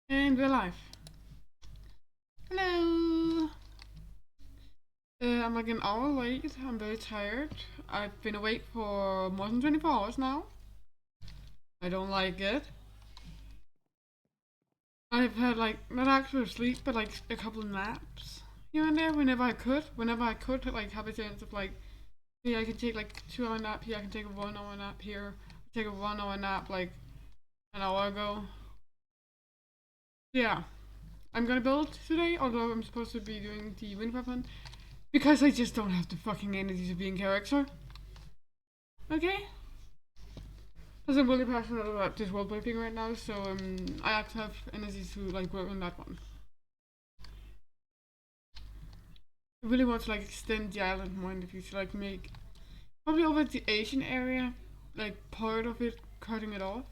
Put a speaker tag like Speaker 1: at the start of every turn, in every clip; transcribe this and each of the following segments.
Speaker 1: And we're live. Hello! I'm like an hour late. I'm very tired. I've been awake for more than 24 hours now. I don't like it. I've had like not actual sleep, but like a couple of naps here and there whenever I could. Whenever I could, like have a chance of like, yeah, I can take like 2 hour nap here. I can take a 1 hour nap here. Take a 1 hour nap like an hour ago. Yeah, I'm gonna build today, although I'm supposed to be doing the wind weapon because I just don't have the fucking energy to be in character. Okay? Because I'm really passionate about this roleplay thing right now, so I actually have energy to like work on that one. I really want to like extend the island more in the future, like make probably over the Asian area, like part of it, cutting it off.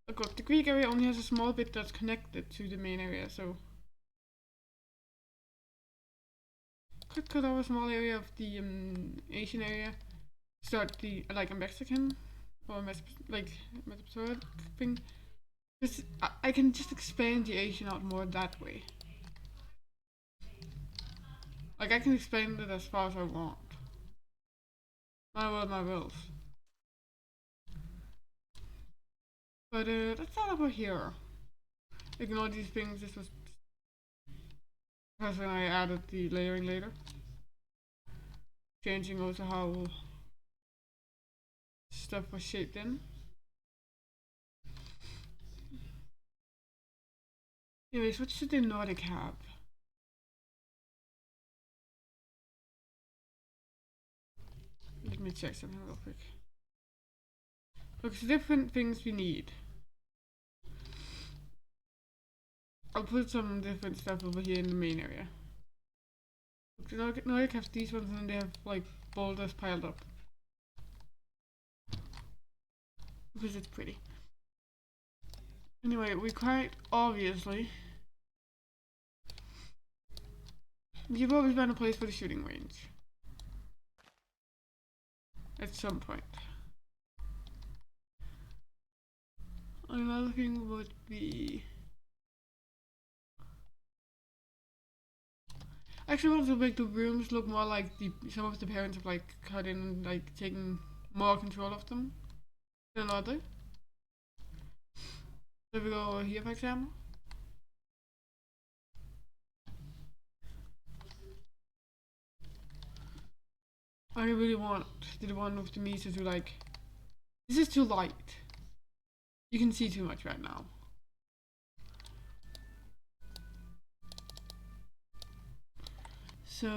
Speaker 1: Like the Greek area only has a small bit that's connected to the main area, so could cut off a small area of the Asian area, start the like a Mexican or like Mesopotamia thing. Just, I can just expand the Asian out more that way. Like I can expand it as far as I want. My word, my wills. But let's start over here. Ignore these things. This was because when I added the layering later, changing also how stuff was shaped in. Anyways, what should the Nordic have? Let me check something real quick. Looks different things we need. I'll put some different stuff over here in the main area. Nordic have these ones and they have like boulders piled up. Because it's pretty. Anyway, we quite obviously you've always been a place for the shooting range. At some point. Another thing would be actually I want to make the rooms look more like the some of the parents have like cut in like taken more control of them than others. So we go over here for example. I really want the one with the meter to like this is too light. You can see too much right now. So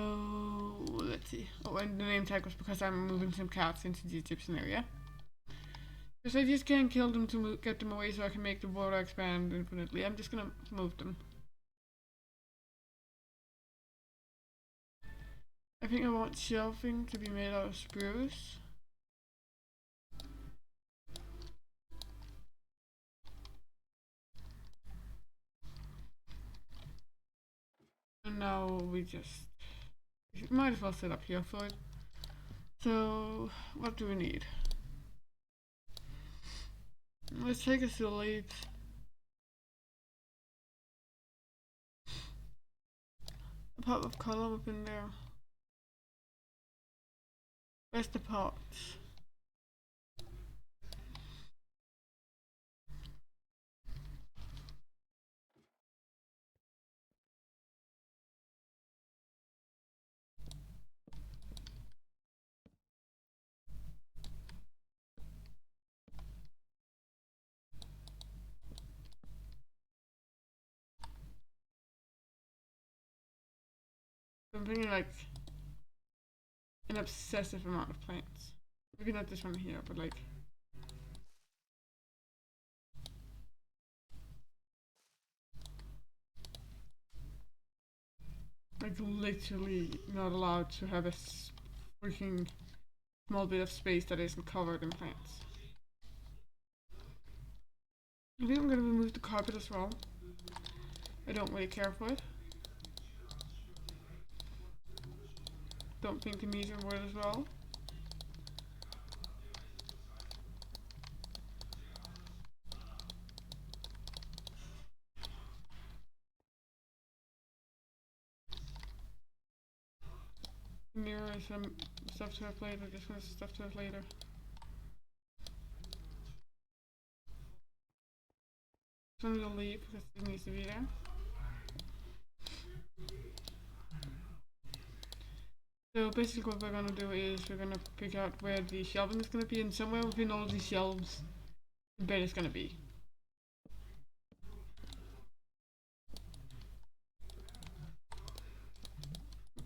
Speaker 1: let's see. Oh, and the name tag was because I'm moving some cats into the Egyptian area. Because I just can't kill them to get them away so I can make the water expand infinitely. I'm just gonna move them. I think I want shelving to be made out of spruce. And now we might as well set up here for it. So what do we need? Let's take a slate. A pot of color up in there. Where's the pots? I'm thinking like an obsessive amount of plants. Maybe not this one here, but like literally not allowed to have a freaking small bit of space that isn't covered in plants. I think I'm gonna remove the carpet as well. I don't really care for it. Don't think the meter would as well. Near some stuff to have later, just gonna stuff to have later. So I'm gonna leave because it needs to be there. So basically what we're gonna do is we're gonna pick out where the shelving is gonna be, and somewhere within all of these shelves the bed is gonna be.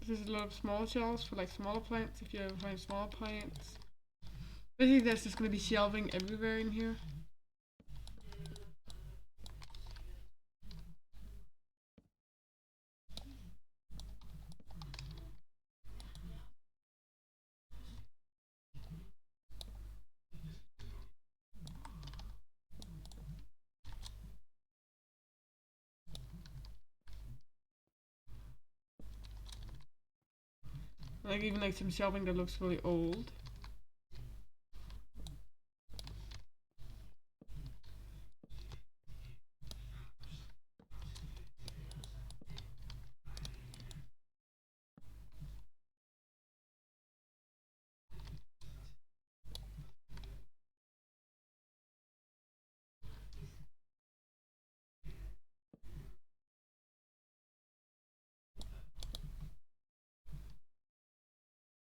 Speaker 1: There's a lot of small shelves for like smaller plants if you ever find smaller plants. Basically there's just gonna be shelving everywhere in here. Like even like some shelving that looks really old.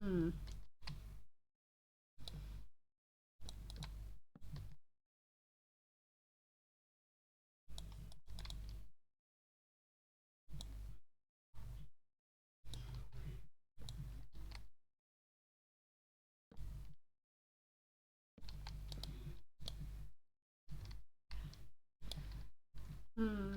Speaker 1: Hmm. Hmm.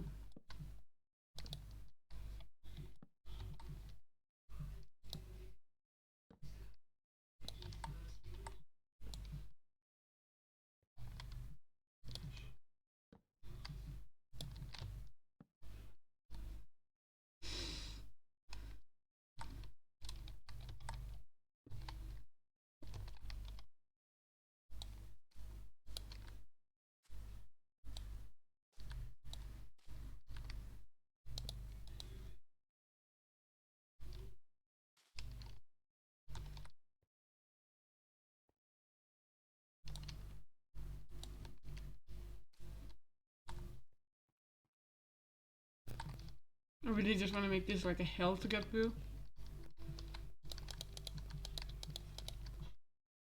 Speaker 1: I really just want to make this like a hell to get through.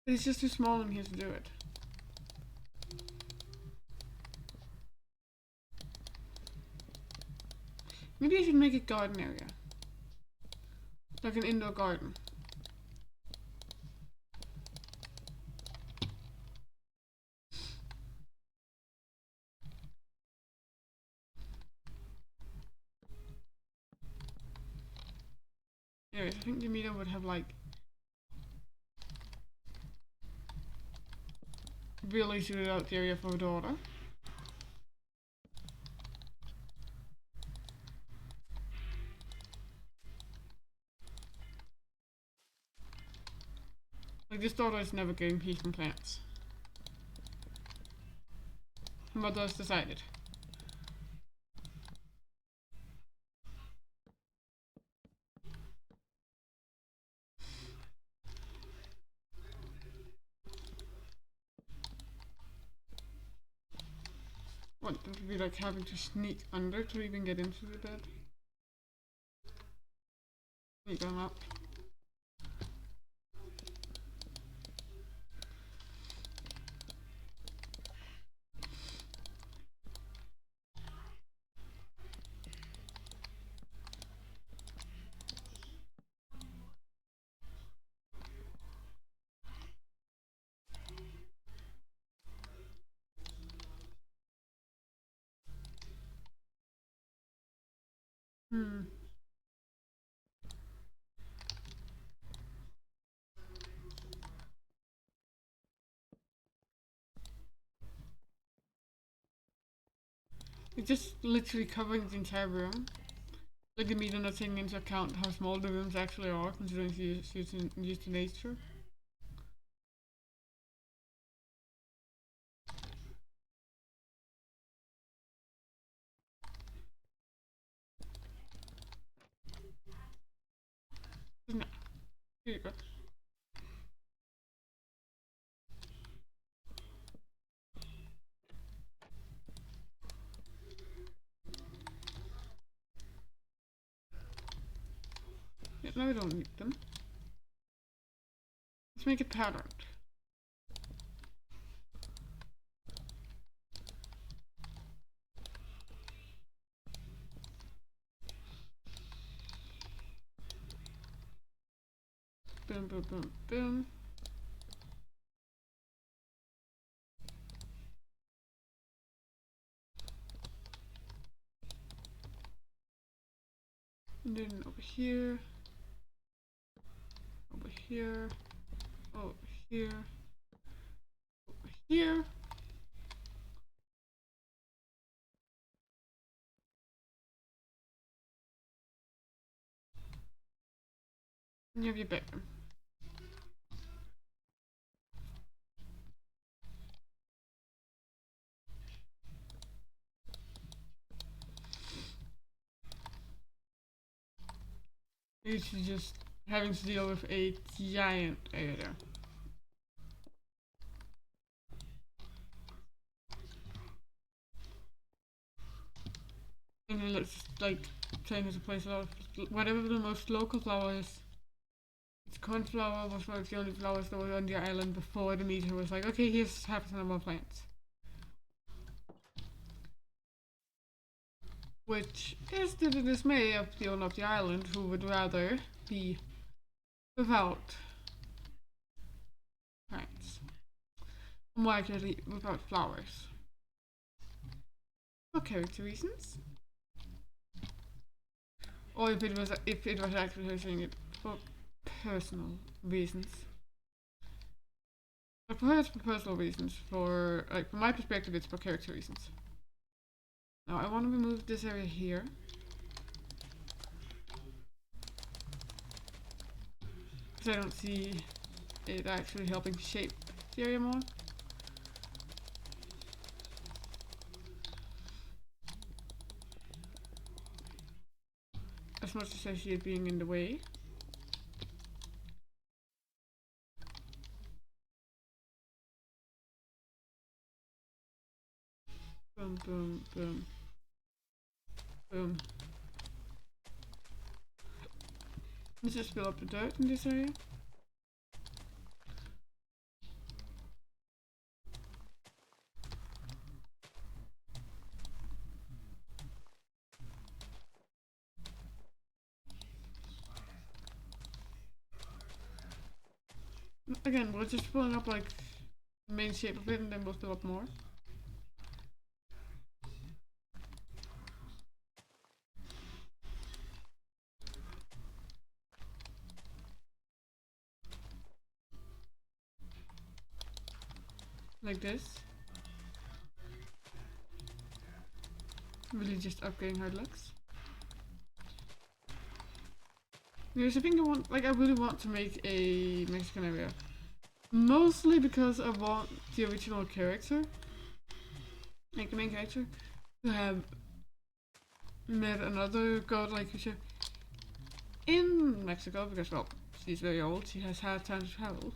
Speaker 1: But it's just too small in here to do it. Maybe I should make a garden area. Like an indoor garden. Anyways, I think Demita would have like really suited out the area for her daughter. Like this daughter is never getting peace from plants. Her mother has decided. What, that would be like having to sneak under to even get into the bed? Sneak them up. Hmm. It's just literally covering the entire room. Like the media not taking into account how small the rooms actually are, considering it's used to nature. Here you go. Yeah, now we don't need them. Let's make it patterned. Boom, boom, boom, boom. And then over here, over here, over here, over here. And you have your bedroom. It's just having to deal with a giant area. And then let's like change to place a lot of whatever the most local flower is. It's cornflower was one of the only flowers that were on the island before the meteor was like, okay, here's half a more plants. Which is to the dismay of the owner of the island, who would rather be without plants. More accurately, without flowers. For character reasons. Or if it was actually her saying it for personal reasons. But for her it's for personal reasons. For like from my perspective it's for character reasons. Now I want to remove this area here. Because I don't see it actually helping shape the area more. As much as I see it being in the way. Boom, boom, boom. Boom. Let's just fill up the dirt in this area. Again, we're just filling up like the main shape of it and then we'll fill up more. Like this. Really just upgrading how it looks. Because I think I really want to make a Mexican area. Mostly because I want the original character, like the main character, to have met another godlike creature in Mexico because, well, she's very old, she has had time to travel.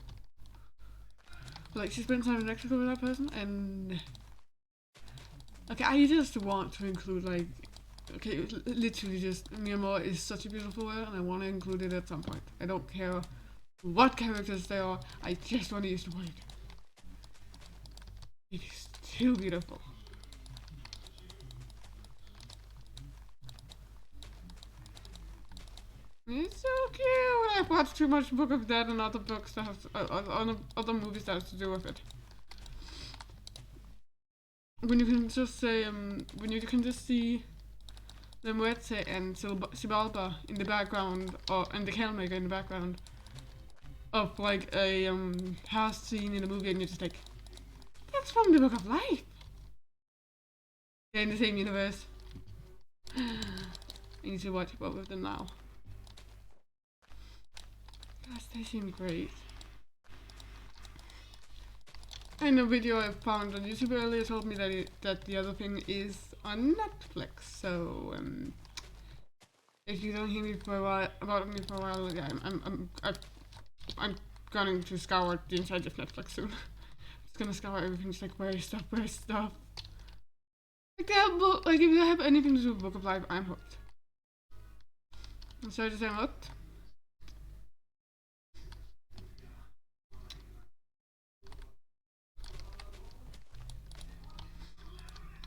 Speaker 1: But, like, she spent time in Mexico with that person, and okay, I just want to include, like, okay, literally just, Myanmar is such a beautiful world, and I want to include it at some point. I don't care what characters they are, I just want to use the word. It is too beautiful. It's so cute! I've watched too much Book of Dead and other books that have, other movies that have to do with it. When you can just say, when you can just see the Muerte and Xibalba in the background, and the Candlemaker in the background of like a past scene in a movie, and you're just like, that's from the Book of Life! They're in the same universe. I need to watch both of them now. Gosh, they seem great. In a video I found on YouTube earlier told me that the other thing is on Netflix, so if you don't hear me for a while, about me for a while, yeah, I'm going to scour the inside of Netflix soon. Just gonna scour everything, just like where's stuff. Like like if they have anything to do with Book of Life, I'm hooked. I'm sorry to say I'm hooked.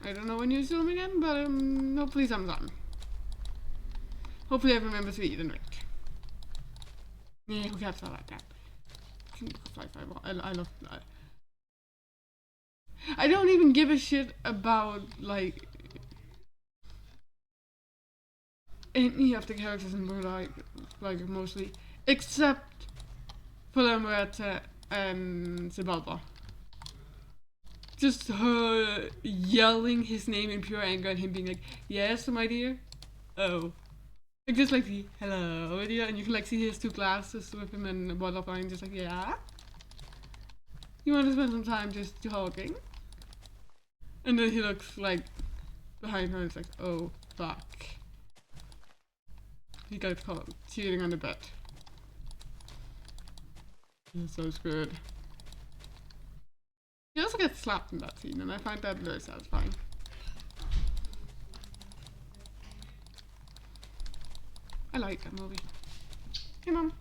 Speaker 1: I don't know when you zoom again, but hopefully sometime. Hopefully I remember to eat and drink. Yeah, who cares about that? I love that. I don't even give a shit about like any of the characters in Blue like mostly, except for Lamberta and Sebulba. Just her yelling his name in pure anger and him being like, yes, my dear. Oh. Like just like the hello dear, and you can like see his two glasses with him and Butterfly just like, yeah. You want to spend some time just talking? And then he looks like behind her and it's like, oh fuck. He got caught cheating on the bed. He's so screwed. He also gets slapped in that scene, and I find that very satisfying. I like that movie. Hey, Mom.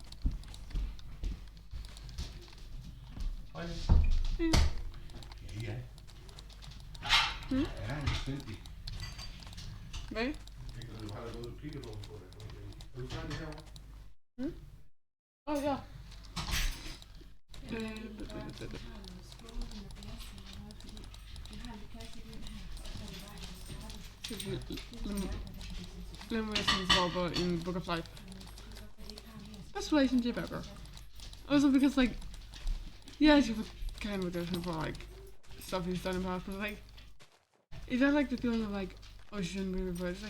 Speaker 2: Hej.
Speaker 1: Ja.
Speaker 2: Ja.
Speaker 1: Hmm?
Speaker 2: Ja, en stændig.
Speaker 1: Hvad?
Speaker 2: Jeg kan du har noget, du kigger på det. Er du færdig herovre?
Speaker 1: Hmm? Oh, ja. Liam Neeson's Robert in Book of Life. Best relationship ever. Also because like, yeah, she was kind of good for like stuff he's done in the past, but like, is that like the feeling of like, oh, she shouldn't be reversed?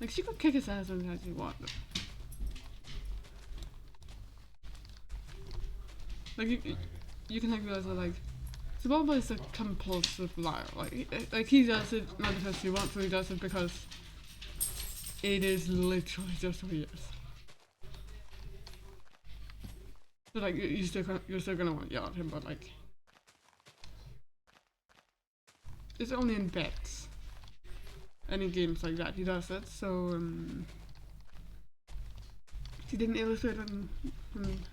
Speaker 1: Like she could kick his ass anytime she wanted. Like you can like realize that like Sebulba is a compulsive liar. Like he does it not because he wants to, he does it because it is literally just who he is. So like you're still gonna want to yell at him, but like it's only in bets. Any games like that he does it. So he didn't illustrate and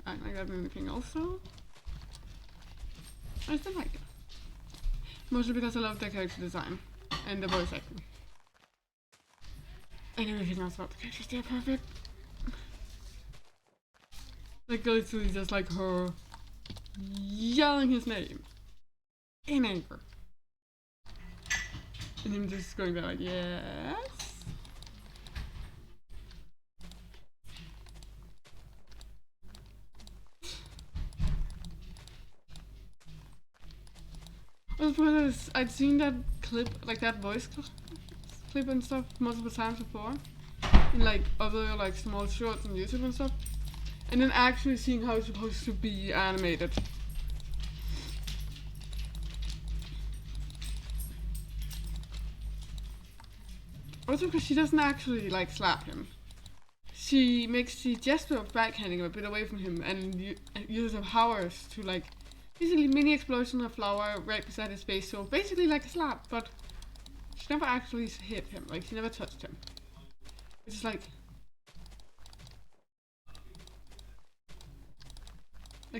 Speaker 1: act like that in anything else. So I still like it. Mostly because I love the character design and the voice acting. And everything else about the characters, they're perfect. Like literally just like her yelling his name in anger. And him just going there like, yes. Because I'd seen that clip, like that voice clip and stuff multiple times before. In like other like small shorts on YouTube and stuff. And then actually seeing how it's supposed to be animated. Also because she doesn't actually like slap him. She makes the gesture of backhanding him a bit away from him and uses her powers to like basically mini explosion of flour right beside his face, so basically like a slap, but she never actually hit him, like she never touched him. It's just like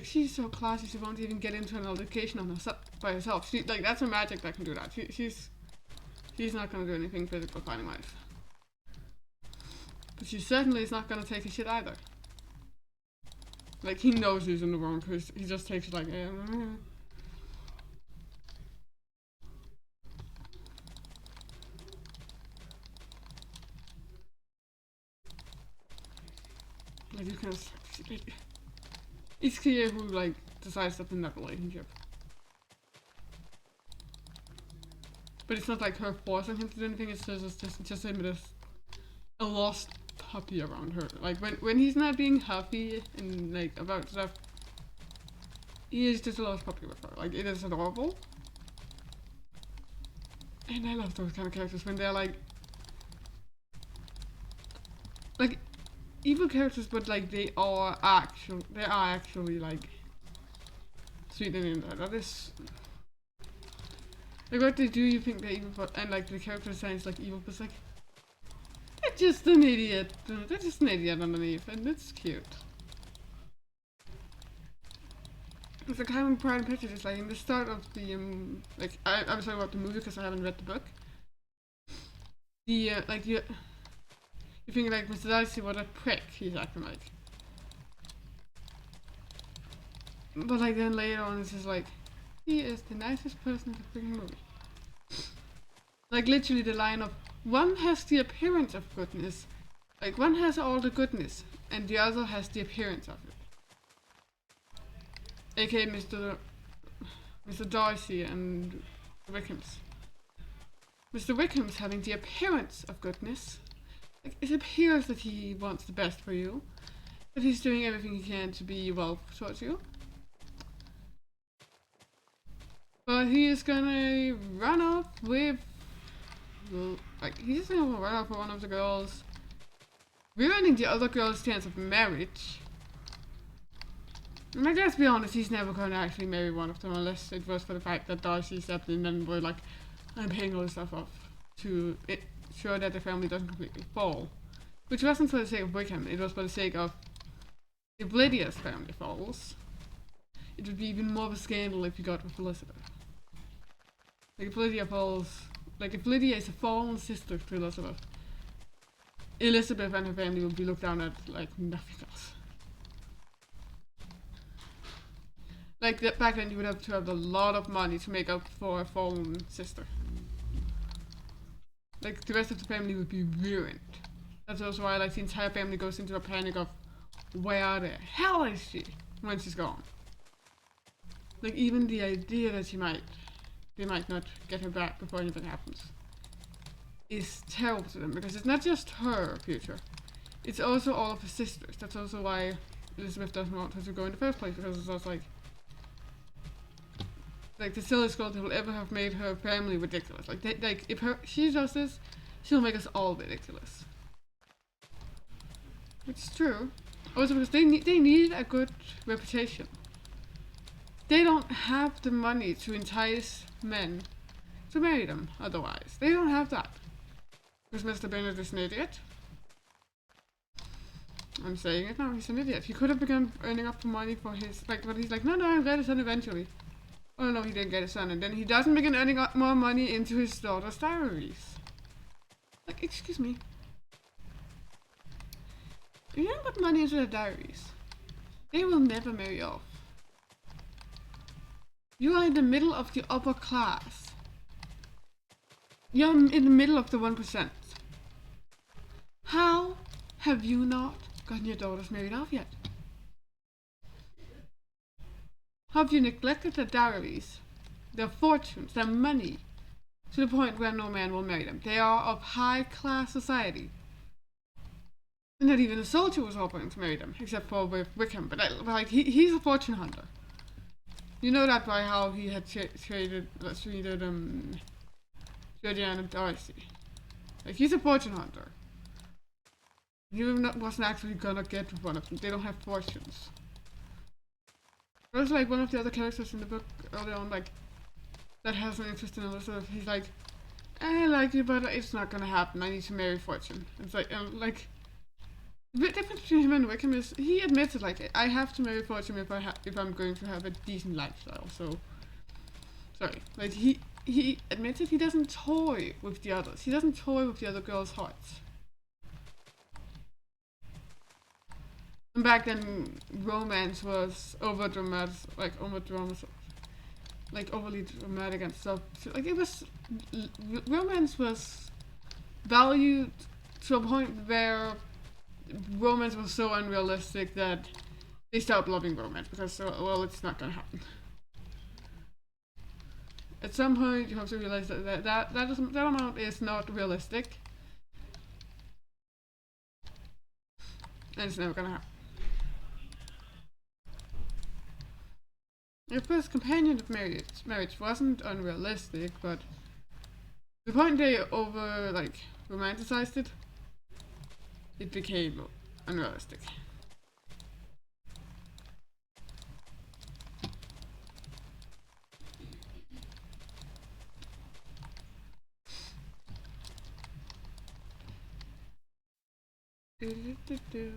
Speaker 1: she's so classy, she won't even get into an altercation on herself by herself. She like that's her magic that can do that. She's not gonna do anything physical fighting wise. But she certainly is not gonna take a shit either. Like he knows he's in the wrong because he just takes it like like you can like, it's clear who like decides up in that relationship. But it's not like her forcing him to do anything, it's just him with a lost puppy around her. Like when he's not being huffy and like about stuff, he is just a lost puppy with her. Like it is adorable. And I love those kind of characters when they're like evil characters, but like they are actually like sweet and in there. That is like what they do. You think they're evil, but and like the character sounds like evil, but it's like they're just an idiot. They're just an idiot underneath, and it's cute. It's like having Pride and Prejudice, like in the start of the like I was talking about the movie because I haven't read the book. The like you think like Mr. Darcy, what a prick he's acting like. But like then later on it's just like he is the nicest person in the freaking movie. Like literally the line of one has the appearance of goodness, like one has all the goodness and the other has the appearance of it. AKA Mr. Darcy and Wickhams. Mr. Wickham's having the appearance of goodness. Like, it appears that he wants the best for you. That he's doing everything he can to be well towards you. But he is gonna run off with... like, he's gonna run off with one of the girls. Ruining the other girl's chance of marriage. And like, let's be honest, he's never gonna actually marry one of them unless it was for the fact that Darcy stepped in and were like, I'm paying all this stuff off to ensure that the family doesn't completely fall. Which wasn't for the sake of Wickham, it was for the sake of if Lydia's family falls, it would be even more of a scandal if you got with Elizabeth. Like if Lydia falls, like if Lydia is a fallen sister to Elizabeth, Elizabeth and her family would be looked down at like nothing else. Like back then you would have to have a lot of money to make up for a fallen sister. Like the rest of the family would be ruined. That's also why like the entire family goes into a panic of where the hell is she when she's gone. Like even the idea that they might not get her back before anything happens is terrible to them because it's not just her future. It's also all of her sisters. That's also why Elizabeth doesn't want her to go in the first place because it's also like the silliest girl that will ever have made her family ridiculous. Like if she does this, she'll make us all ridiculous. Which is true. Also because they need a good reputation. They don't have the money to entice men to marry them otherwise. They don't have that. Because Mr. Bennet is an idiot. I'm saying it now, he's an idiot. He could have begun earning up the money for his, like, but he's like, no, I'll get a son eventually. Oh no, he didn't get a son, and then he doesn't begin earning up more money into his daughter's diaries. Like, excuse me. If you don't put money into their diaries, they will never marry off. You are in the middle of the upper class. You're in the middle of the 1%. How have you not gotten your daughters married off yet? Have you neglected their dowries, their fortunes, their money, to the point where no man will marry them? They are of high class society. And not even a soldier was hoping to marry them, except for with Wickham. But like he's a fortune hunter. You know that by how he had treated Georgiana Darcy. Like he's a fortune hunter. He wasn't actually gonna get with one of them. They don't have fortunes. It was like one of the other characters in the book early on, like, that has an interest in Elizabeth. He's like, I like you, but it's not gonna happen. I need to marry Fortune. It's like, the difference between him and Wickham is he admits it, like, I have to marry Fortune if I'm going to have a decent lifestyle. So, sorry, like he admits it. He doesn't toy with the others. He doesn't toy with the other girls' hearts. And back then, romance was overly dramatic and stuff. So, like it was, romance was valued to a point where romance was so unrealistic that they stopped loving romance because, well, it's not gonna happen. At some point, you have to realize that amount is not realistic, and it's never gonna happen. Your first companion of marriage wasn't unrealistic, but the point they romanticized it, it became unrealistic. Do.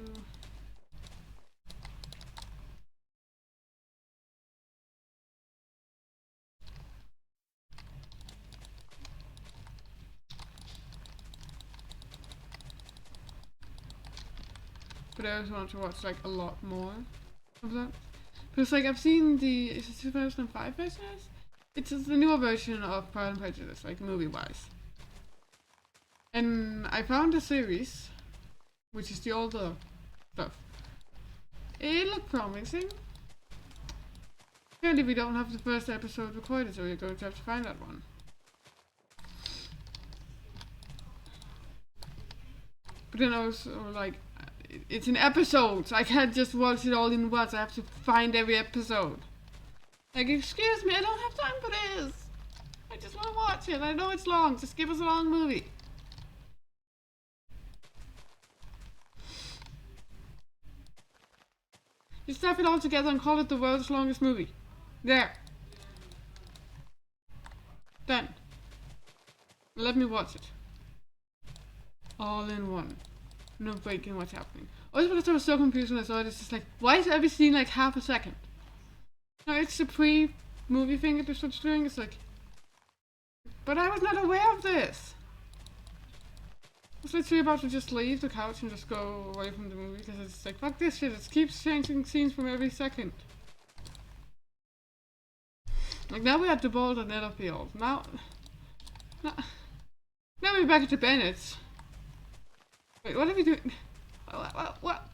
Speaker 1: But I also want to watch like a lot more of that. Because like I've seen the, is it 2005 version? It's the newer version of Pride and Prejudice, like movie wise. And I found a series, which is the older stuff. It looked promising. Apparently we don't have the first episode recorded, so we're going to have to find that one. But then I was like, it's an episode, so I can't just watch it all in once. I have to find every episode. Like, excuse me, I don't have time for this. I just want to watch it. I know it's long. Just give us a long movie. Just stuff it all together and call it the world's longest movie. There. Done. Let me watch it. All in one. No breaking what's happening. Also because I was so confused when I saw it, it's just like, why is every scene like half a second? No, it's the pre-movie thing it was doing. It's like, but I was not aware of this. I was literally about to just leave the couch and just go away from the movie because it's like, fuck this shit, it keeps changing scenes from every second. Like now we're at the Boulder Netherfield. Now we're back at the Bennetts. Wait, what are we doing? What?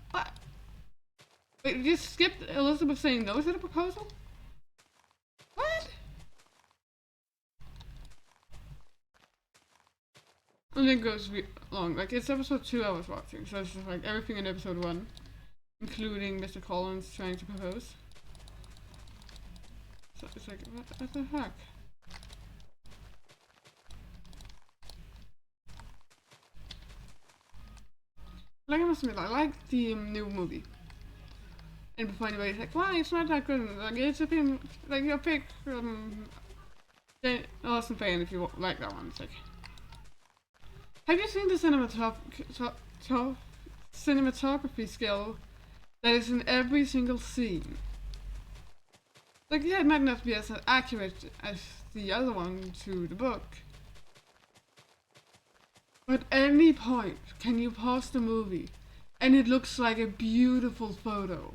Speaker 1: Wait, we just skipped Elizabeth saying no to the proposal? What? And it goes long. Like, it's episode 2 I was watching, so it's just like everything in episode 1, including Mr. Collins trying to propose. So it's like, what the heck? Like, I must admit, I like the new movie. And before anybody's like, why, it's not that good. Like, it's a thing, like, your pick from Austin Payne if you like that one. It's like, have you seen the cinematography skill that is in every single scene? Like, yeah, it might not be as accurate as the other one to the book. But at any point, can you pause the movie and it looks like a beautiful photo?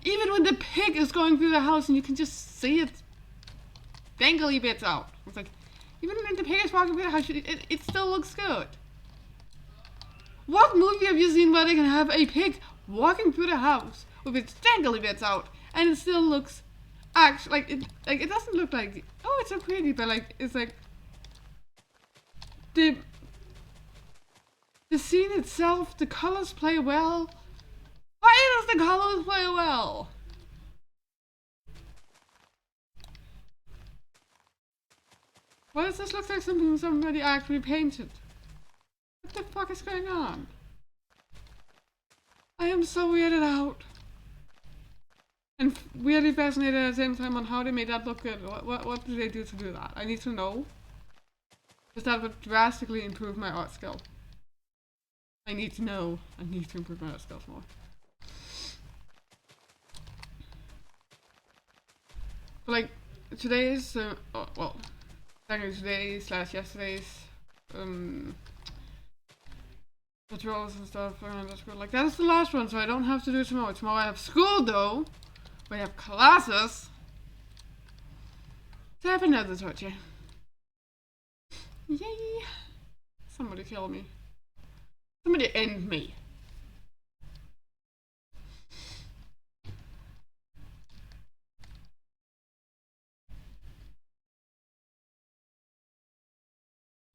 Speaker 1: Even when the pig is going through the house and you can just see it dangly bits out. It's like, even when the pig is walking through the house, it still looks good. What movie have you seen where they can have a pig walking through the house with its dangly bits out and it still looks actually like it doesn't look like, oh, it's so pretty, but like it's like the scene itself, the colors play well. Why does the colors play well? Why does this look like something somebody actually painted? What the fuck is going on? I am so weirded out. And weirdly fascinated at the same time on how they made that look good. What did they do to do that? I need to know. Because that would drastically improve my art skill. I need to know. I need to improve my art skills more. But like, today's, well, technically today/yesterday's, patrols and stuff, and that's good. Like, that is the last one, so I don't have to do it tomorrow. Tomorrow I have school, though. We have classes. So I have another torture. Yay! Somebody kill me. Somebody end me.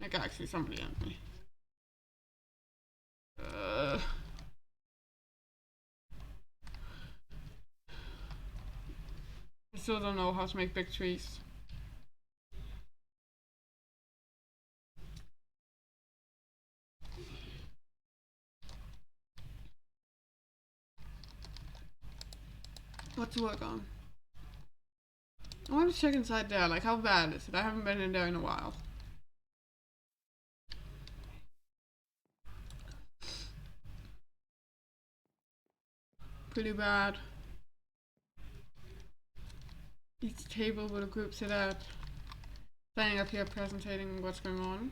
Speaker 1: Like, actually, somebody end me. I still don't know how to make big trees. What to work on? I want to check inside there, like how bad is it? I haven't been in there in a while. Pretty bad. Each table with a group sit at. Standing up here presenting what's going on.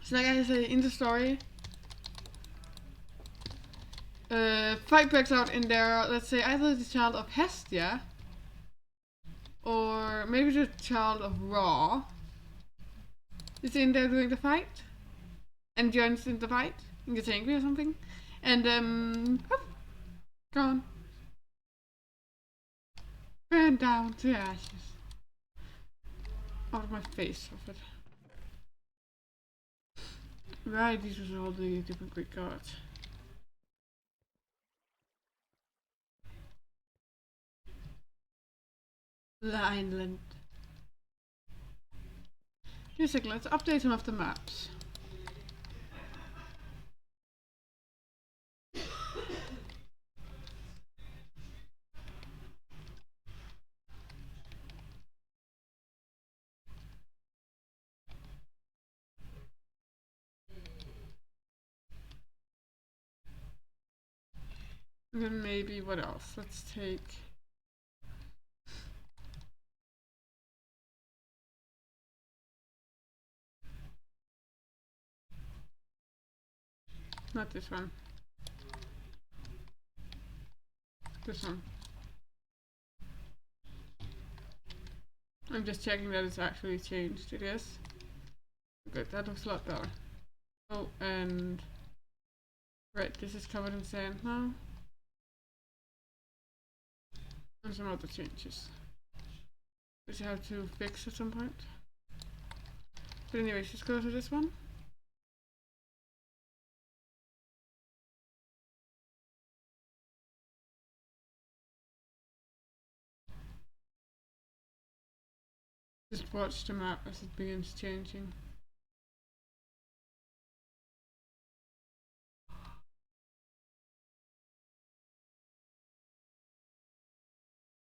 Speaker 1: So like I say, in the story, fight breaks out in there, let's say either the child of Hestia, or maybe the child of Ra is in there doing the fight, and joins in the fight, and gets angry or something, and gone. Burned down to ashes. Out of my face of it. Right, these are all the different Greek gods. The island. Just a second, let's update some of the maps. And then maybe what else? Let's take not this one. This one. I'm just checking that it's actually changed. It is. Good, that looks a lot better. Oh, and right, this is covered in sand now. And some other changes. Which I have to fix at some point. But anyways, let's go to this one. Just watch the map as it begins changing.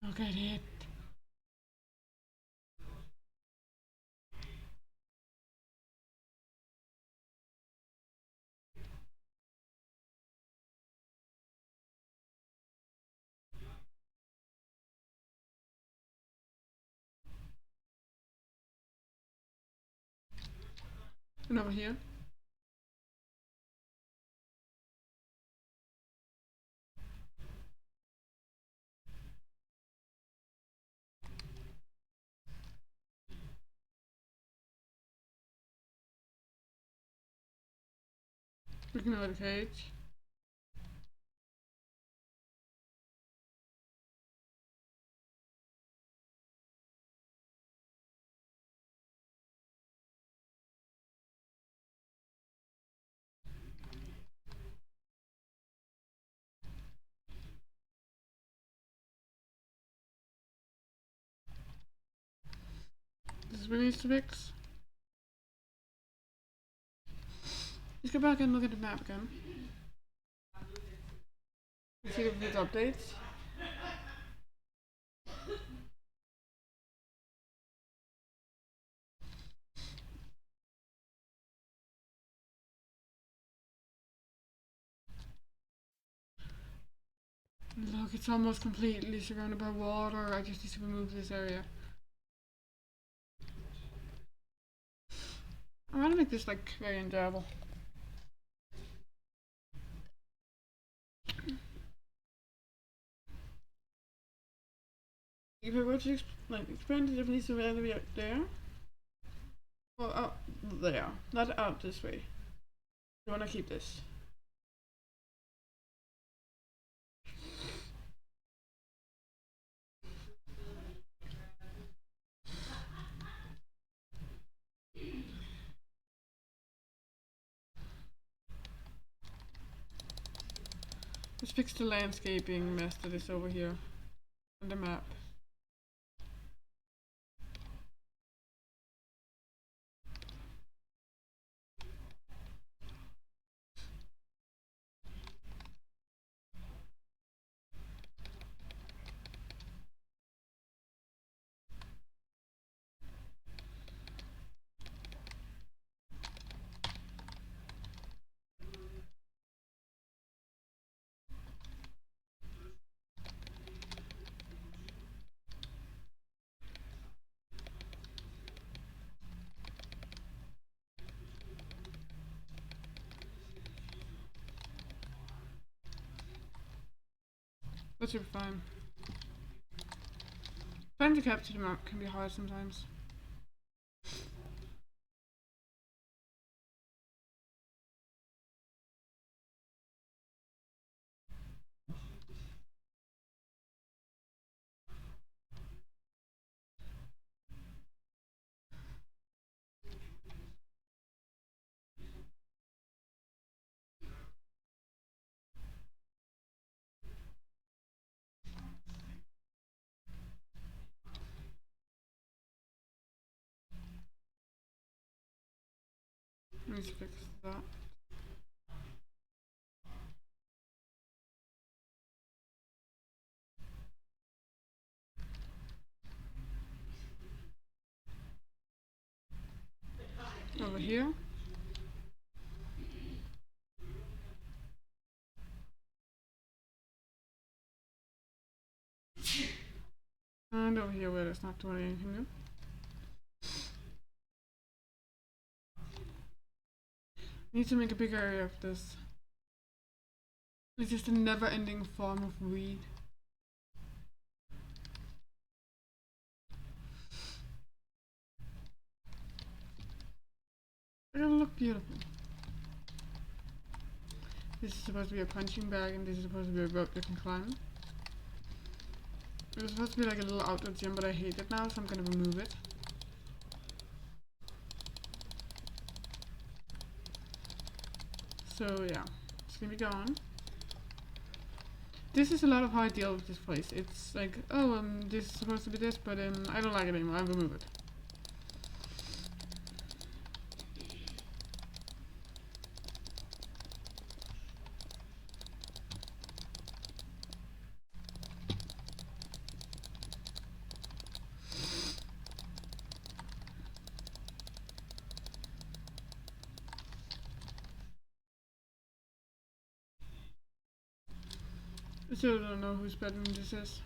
Speaker 1: Look at it. And over here. Ignore the cage. This is what needs to fix. Let's go back and look at the map again. Let's see if it updates. Look, it's almost completely surrounded by water. I just need to remove this area. I want to make this like very enjoyable. If I were to expand it, it needs to be out there. Or out there, not out this way. You want to keep this. Let's fix the landscaping mess that is over here on the map. That should be fine. Trying to capture the map can be hard sometimes. I need to fix that. Over here. And over here where it's not doing anything new. Need to make a big area of this. It's just a never-ending farm of weed. It'll look beautiful. This is supposed to be a punching bag and this is supposed to be a rope you can climb. It was supposed to be like a little outdoor gym, but I hate it now, so I'm gonna remove it. So yeah, it's gonna be gone. This is a lot of how I deal with this place. It's like, oh, this is supposed to be this, but I don't like it anymore, I'll remove it. I still don't know whose bedroom this is.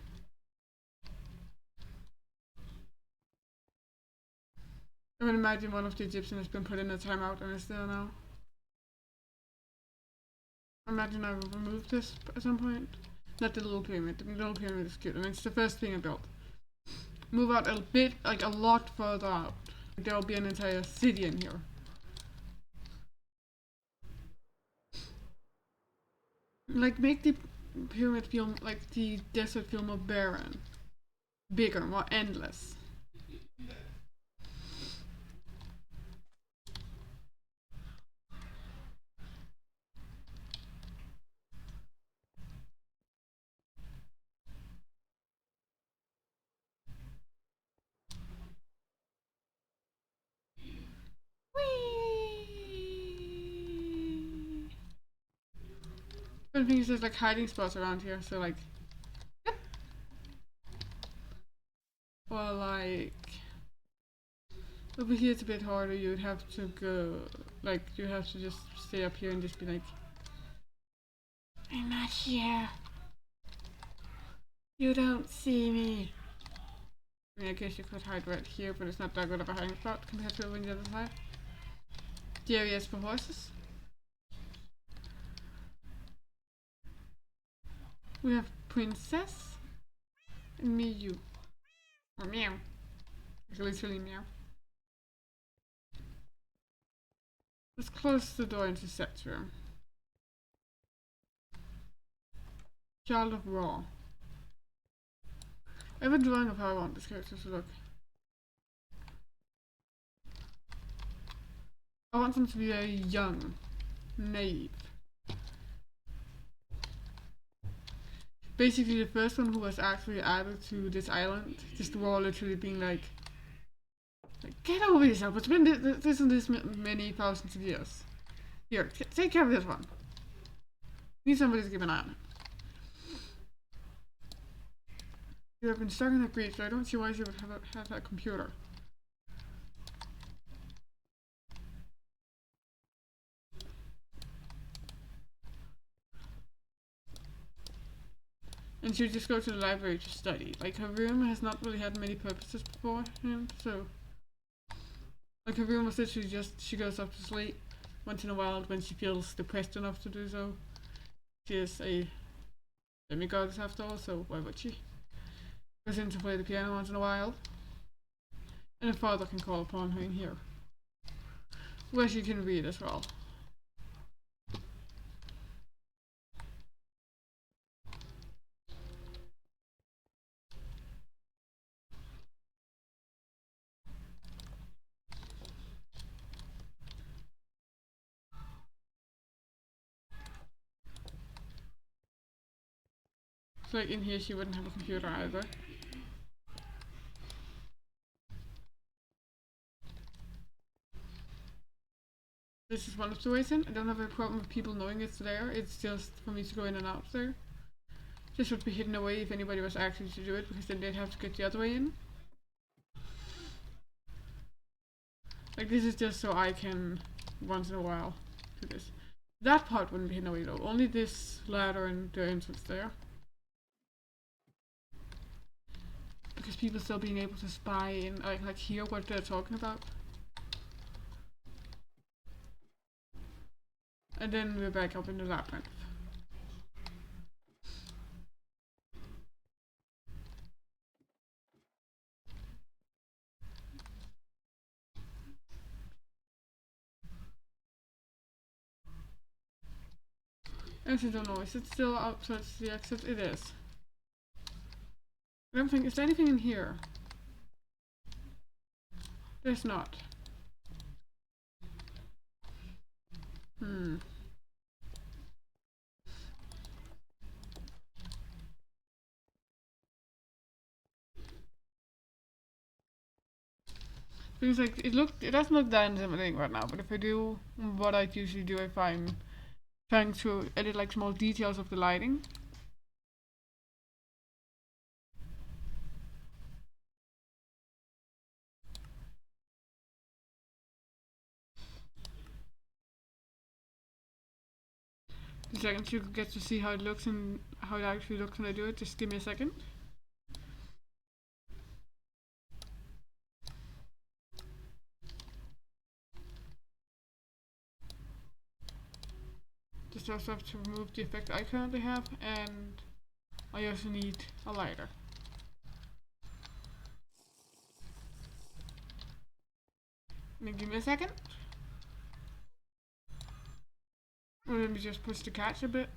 Speaker 1: I would imagine one of the Egyptians has been put in a timeout and is still now. I imagine I will remove this at some point. Not the little pyramid. The little pyramid is cute and it's the first thing I built. Move out a bit, like a lot further out. There will be an entire city in here. Like make the pyramid feel like the desert feel more barren, bigger, more endless. But the thing is, there's like hiding spots around here, so like, yep. Or like, over here it's a bit harder. You'd have to go, like, you have to just stay up here and just be like, I'm not here. You don't see me. I mean, I guess you could hide right here, but it's not that good of a hiding spot compared to over on the other side. The area is for horses. We have Princess and Miyu. Or Meow. It's literally Meow. Let's close the door into Set's room. Child of Ra. I have a drawing of how I want this character to look. I want them to be very young, naive. Basically, the first one who was actually added to this island, just Ra literally being like get over yourself. It's been this and this many thousands of years. Here, take care of this one. Need somebody to keep an eye on it. You have been stuck in that breach, so I don't see why you would have that computer. And she would just go to the library to study. Like, her room has not really had many purposes beforehand, so... Like, her room was literally just, she goes off to sleep once in a while when she feels depressed enough to do so. She has a demigoddess after all, so why would she? Goes in to play the piano once in a while. And a father can call upon her in here, where she can read as well. So like in here she wouldn't have a computer either. This is one of the ways in. I don't have a problem with people knowing it's there. It's just for me to go in and out there. This would be hidden away if anybody was actually to do it, because then they'd have to get the other way in. Like this is just so I can, once in a while, do this. That part wouldn't be hidden away though. Only this ladder and the entrance there. Because people still being able to spy and like hear what they're talking about. And then we're back up in the labyrinth. I actually don't know, is it still out towards the exit? It is. I don't think, is there anything in here? There's not. Things like it doesn't look that intimidating right now, but if I do what I usually do, if I'm trying to edit like small details of the lighting. In seconds you get to see how it looks and how it actually looks when I do it. Just give me a second. Just also have to remove the effect I currently have, and I also need a lighter. Then give me a second. Let me just push the cats a bit.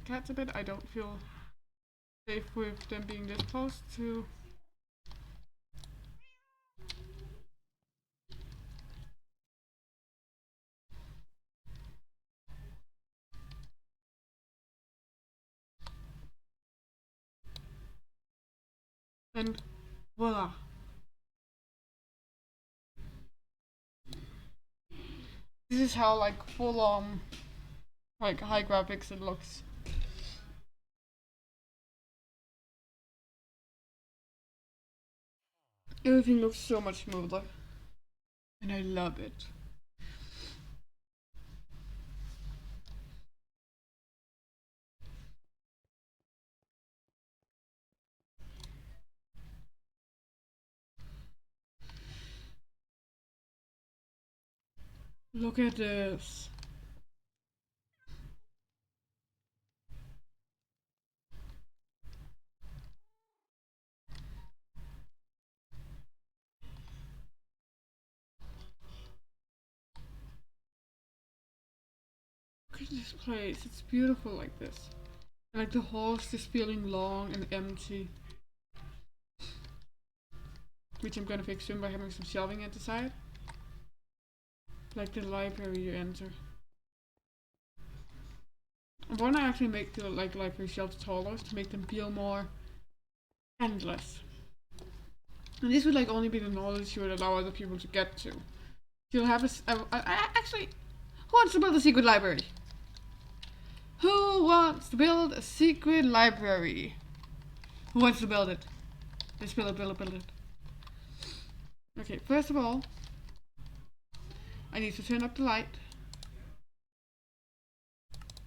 Speaker 1: I don't feel safe with them being this close to. And voila. This is how like full on like high graphics it looks. Everything looks so much smoother. And I love it. Look at this. Look at this place. It's beautiful like this. And like the halls just feeling long and empty. Which I'm gonna fix soon by having some shelving at the side. Like the library you enter. I wanna actually make the like library shelves taller to make them feel more endless. And this would like only be the knowledge you would allow other people to get to. You'll have actually, who wants to build a secret library? Who wants to build a secret library? Who wants to build it? Let's build it. Okay, first of all, I need to turn up the light.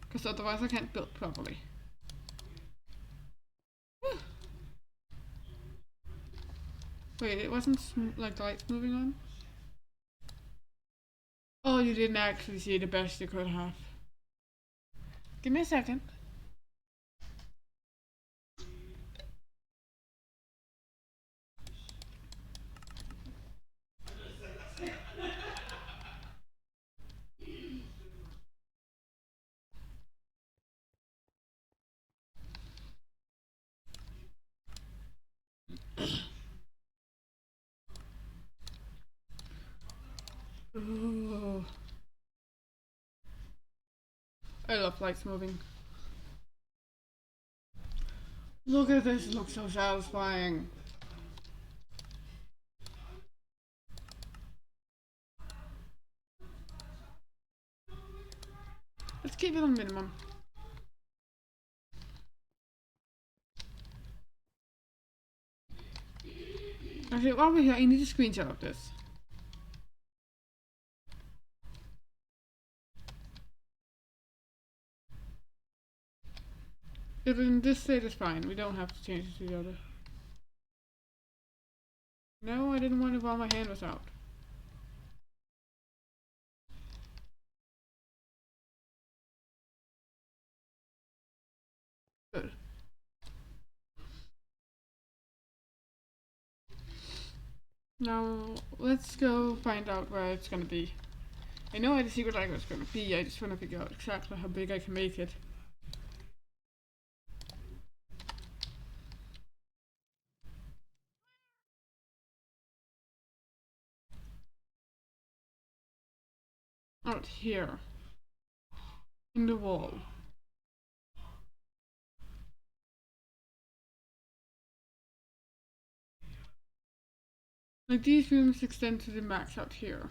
Speaker 1: Because otherwise I can't build properly. Whew. Wait, it wasn't like the lights moving on? Oh, you didn't actually see the best you could have. Give me a second. Oh, I love lights moving. Look at this, it looks so satisfying. Let's keep it on minimum. Actually, while we're here, I need a screenshot of this. If in this state is fine, we don't have to change it to the other. No, I didn't want it while my hand was out. Good. Now, let's go find out where it's gonna be. I know where the secret library is gonna be, I just wanna figure out exactly how big I can make it. Out here. In the wall. Like these rooms extend to the max out here.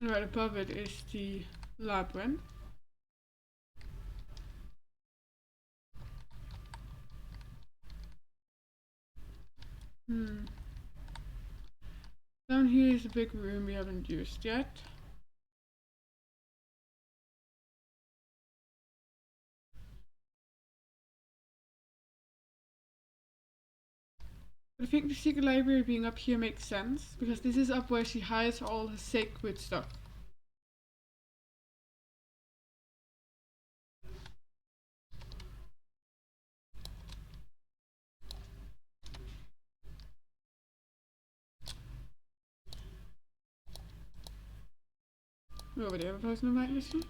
Speaker 1: And right above it is the labyrinth. Down here is a big room we haven't used yet. I think the secret library being up here makes sense, because this is up where she hides all her sacred stuff. Over there, a person who might listen.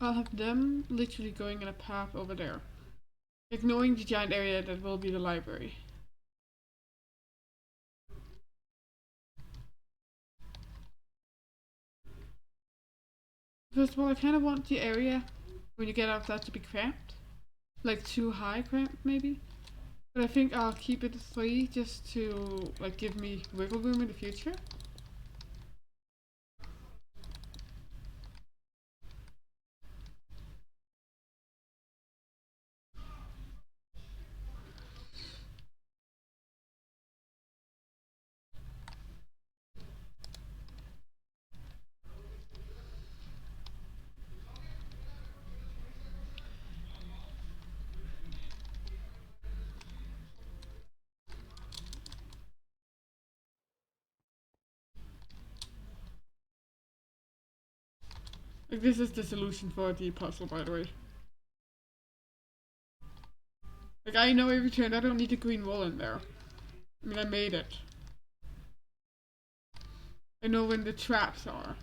Speaker 1: I'll have them literally going in a path over there, ignoring the giant area that will be the library. First of all, I kind of want the area when you get out of that to be cramped, like too high cramped maybe. But I think I'll keep it 3 just to like give me wiggle room in the future. Like this is the solution for the puzzle, by the way. Like I know every turn I don't need a green wall in there. I mean I made it. I know when the traps are.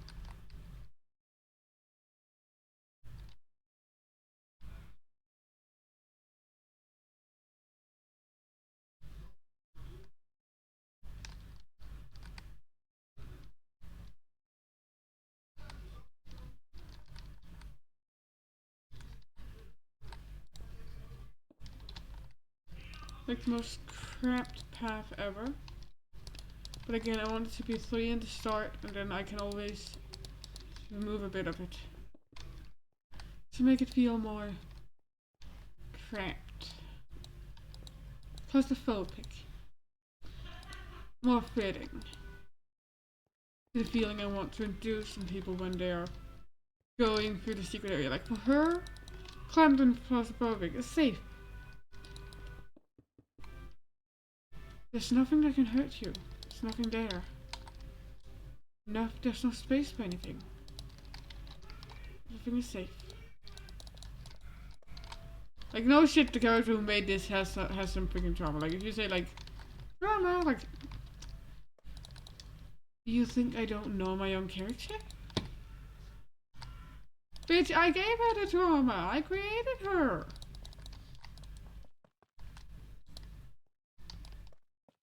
Speaker 1: Like the most cramped path ever. But again, I want it to be 3 in the start, and then I can always remove a bit of it to make it feel more cramped, claustrophobic, more fitting to the feeling I want to induce in people when they are going through the secret area. Like for her, cramped and claustrophobic is safe. There's nothing that can hurt you. There's nothing there. No, there's no space for anything. Everything is safe. Like no shit, the character who made this has some freaking trauma. Like if you say like drama, like You think I don't know my own character? Bitch, I gave her the trauma. I created her.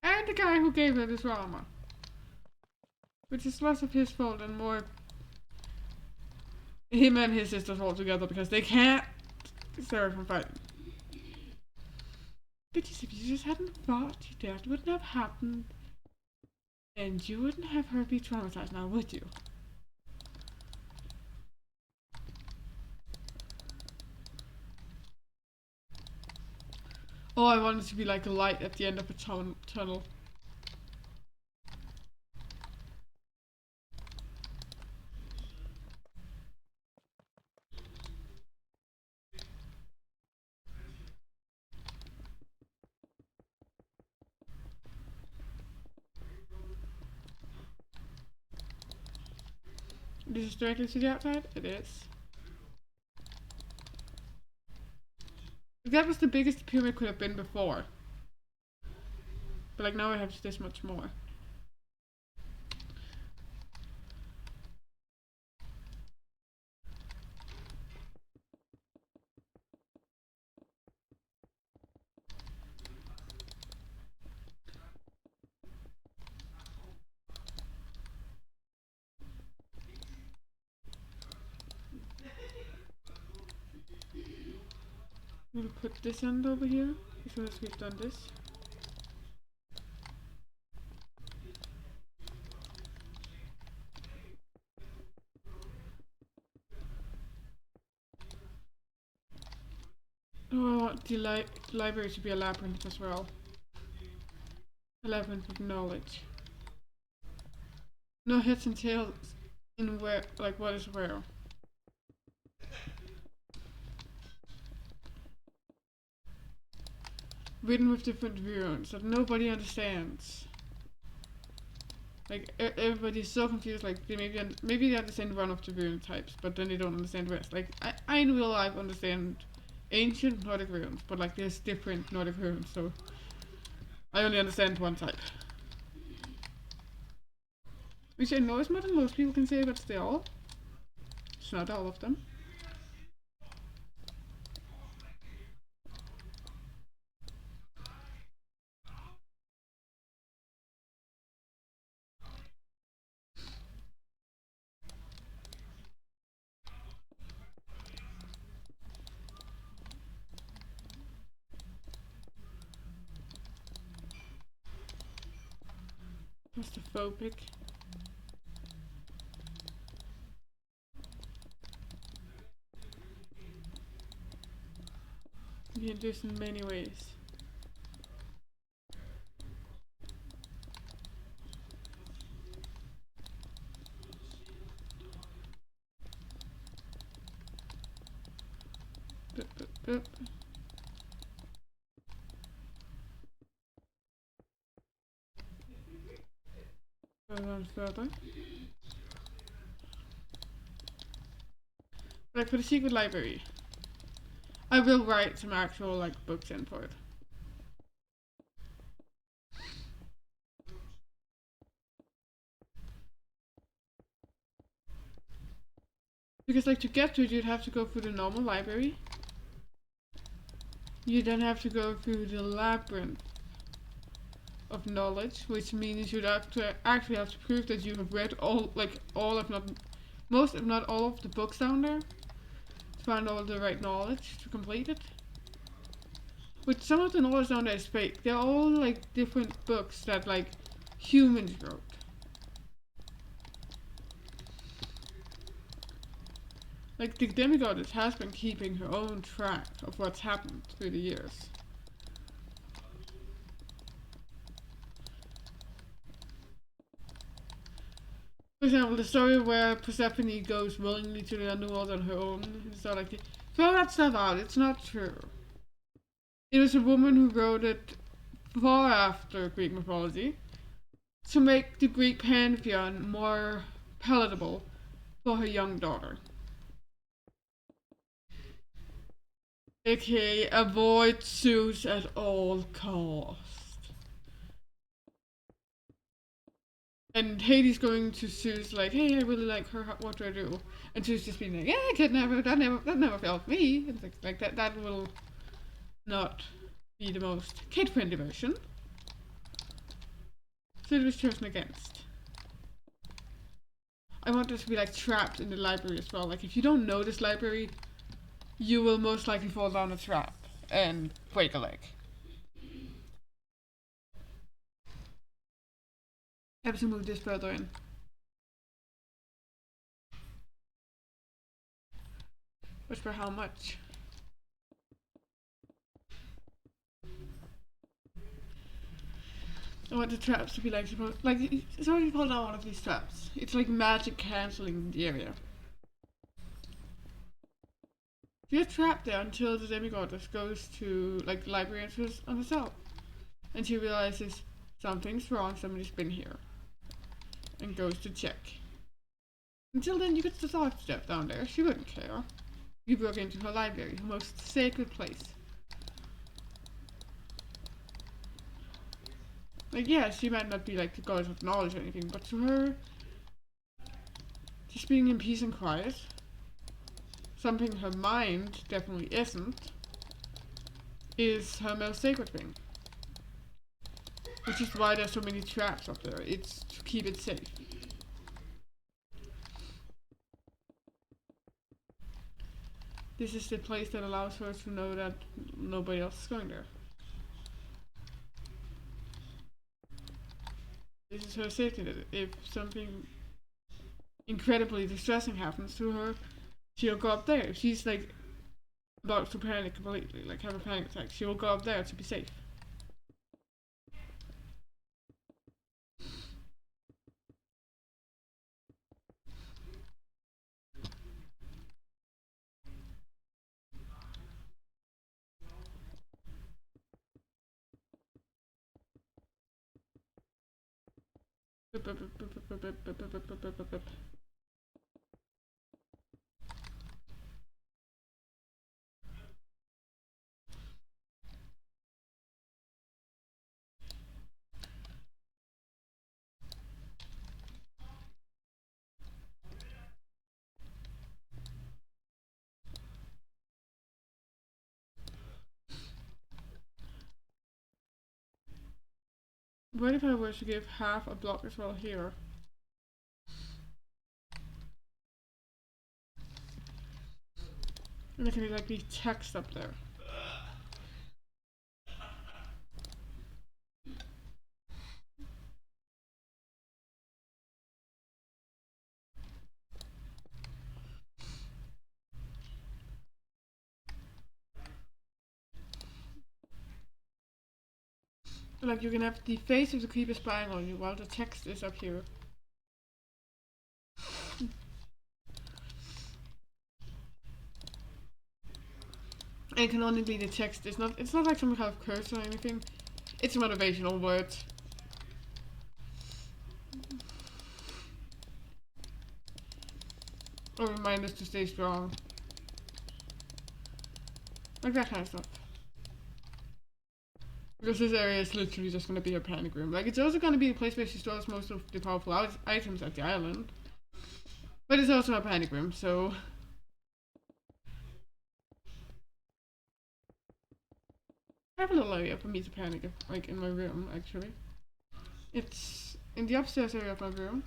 Speaker 1: And the guy who gave her the trauma. Which is less of his fault and more him and his sister's fault together because they can't stay away from fighting. Bitches, if you just hadn't fought, that wouldn't have happened. And you wouldn't have her be traumatized now, would you? Oh, I wanted to be like a light at the end of a tunnel. This is directly to the outside? It is. That was the biggest the pyramid could have been before. But like now I have this much more. We'll put this end over here as soon as we've done this. Oh, I want the library to be a labyrinth as well. A labyrinth of knowledge. No heads and tails in where, like what is where. Written with different runes that nobody understands. Like everybody's so confused. Like they maybe they understand one of the rune types, but then they don't understand the rest. Like I in real life understand ancient Nordic runes, but like there's different Nordic runes, so I only understand one type. Which I know is more than most people can say, but still, it's not all of them. Claustrophobic. You can do this in many ways. Boop. Go on further. Like for the secret library, I will write some actual like books in for it. Because like to get to it, you'd have to go through the normal library. You then have to go through the labyrinth of knowledge, which means you'd have to actually have to prove that you have read all if not most if not all of the books down there to find all the right knowledge to complete it. But some of the knowledge down there is fake. They're all like different books that like humans wrote. Like the demigoddess has been keeping her own track of what's happened through the years. For example, the story where Persephone goes willingly to the underworld on her own and stuff like that. Throw that stuff out, it's not true. It was a woman who wrote it far after Greek mythology to make the Greek pantheon more palatable for her young daughter. AKA avoid Zeus at all costs. And Hades going to Zeus like, hey, I really like her. What do I do? And Zeus just being like, yeah, kid, never. That never felt me. And things like that. That will not be the most kid-friendly version. So it was chosen against. I want this to be like trapped in the library as well. Like if you don't know this library, you will most likely fall down a trap and break a leg. I have to move this further in. But for how much? I want the traps to be like supposed like so if you pull down one of these traps, it's like magic cancelling the area. You're trapped there until the demigoddess goes to like the library entrance on herself. And she realizes something's wrong, somebody's been here. And goes to check. Until then you get to talk to Steph down there, she wouldn't care. You broke into her library, her most sacred place. Like, yeah, she might not be like the goddess of knowledge or anything, but to her, just being in peace and quiet, something her mind definitely isn't, is her most sacred thing. Which is why there's so many traps up there. It's to keep it safe. This is the place that allows her to know that nobody else is going there. This is her safety net. If something incredibly distressing happens to her, she'll go up there. If she's like about to panic completely, like have a panic attack, she will go up there to be safe. What if I were to give half a block as well here? And there can be like the text up there. Like you can have the face of the creeper spying on you while the text is up here. And it can only be the text. It's not like some kind of curse or anything. It's a motivational word. Or reminders to stay strong. Like that kind of stuff. Because this area is literally just gonna be a panic room. Like, it's also gonna be the place where she stores most of the powerful items at the island. But it's also a panic room, so... I have a little area for me to panic, like, in my room, actually. It's in the upstairs area of my room.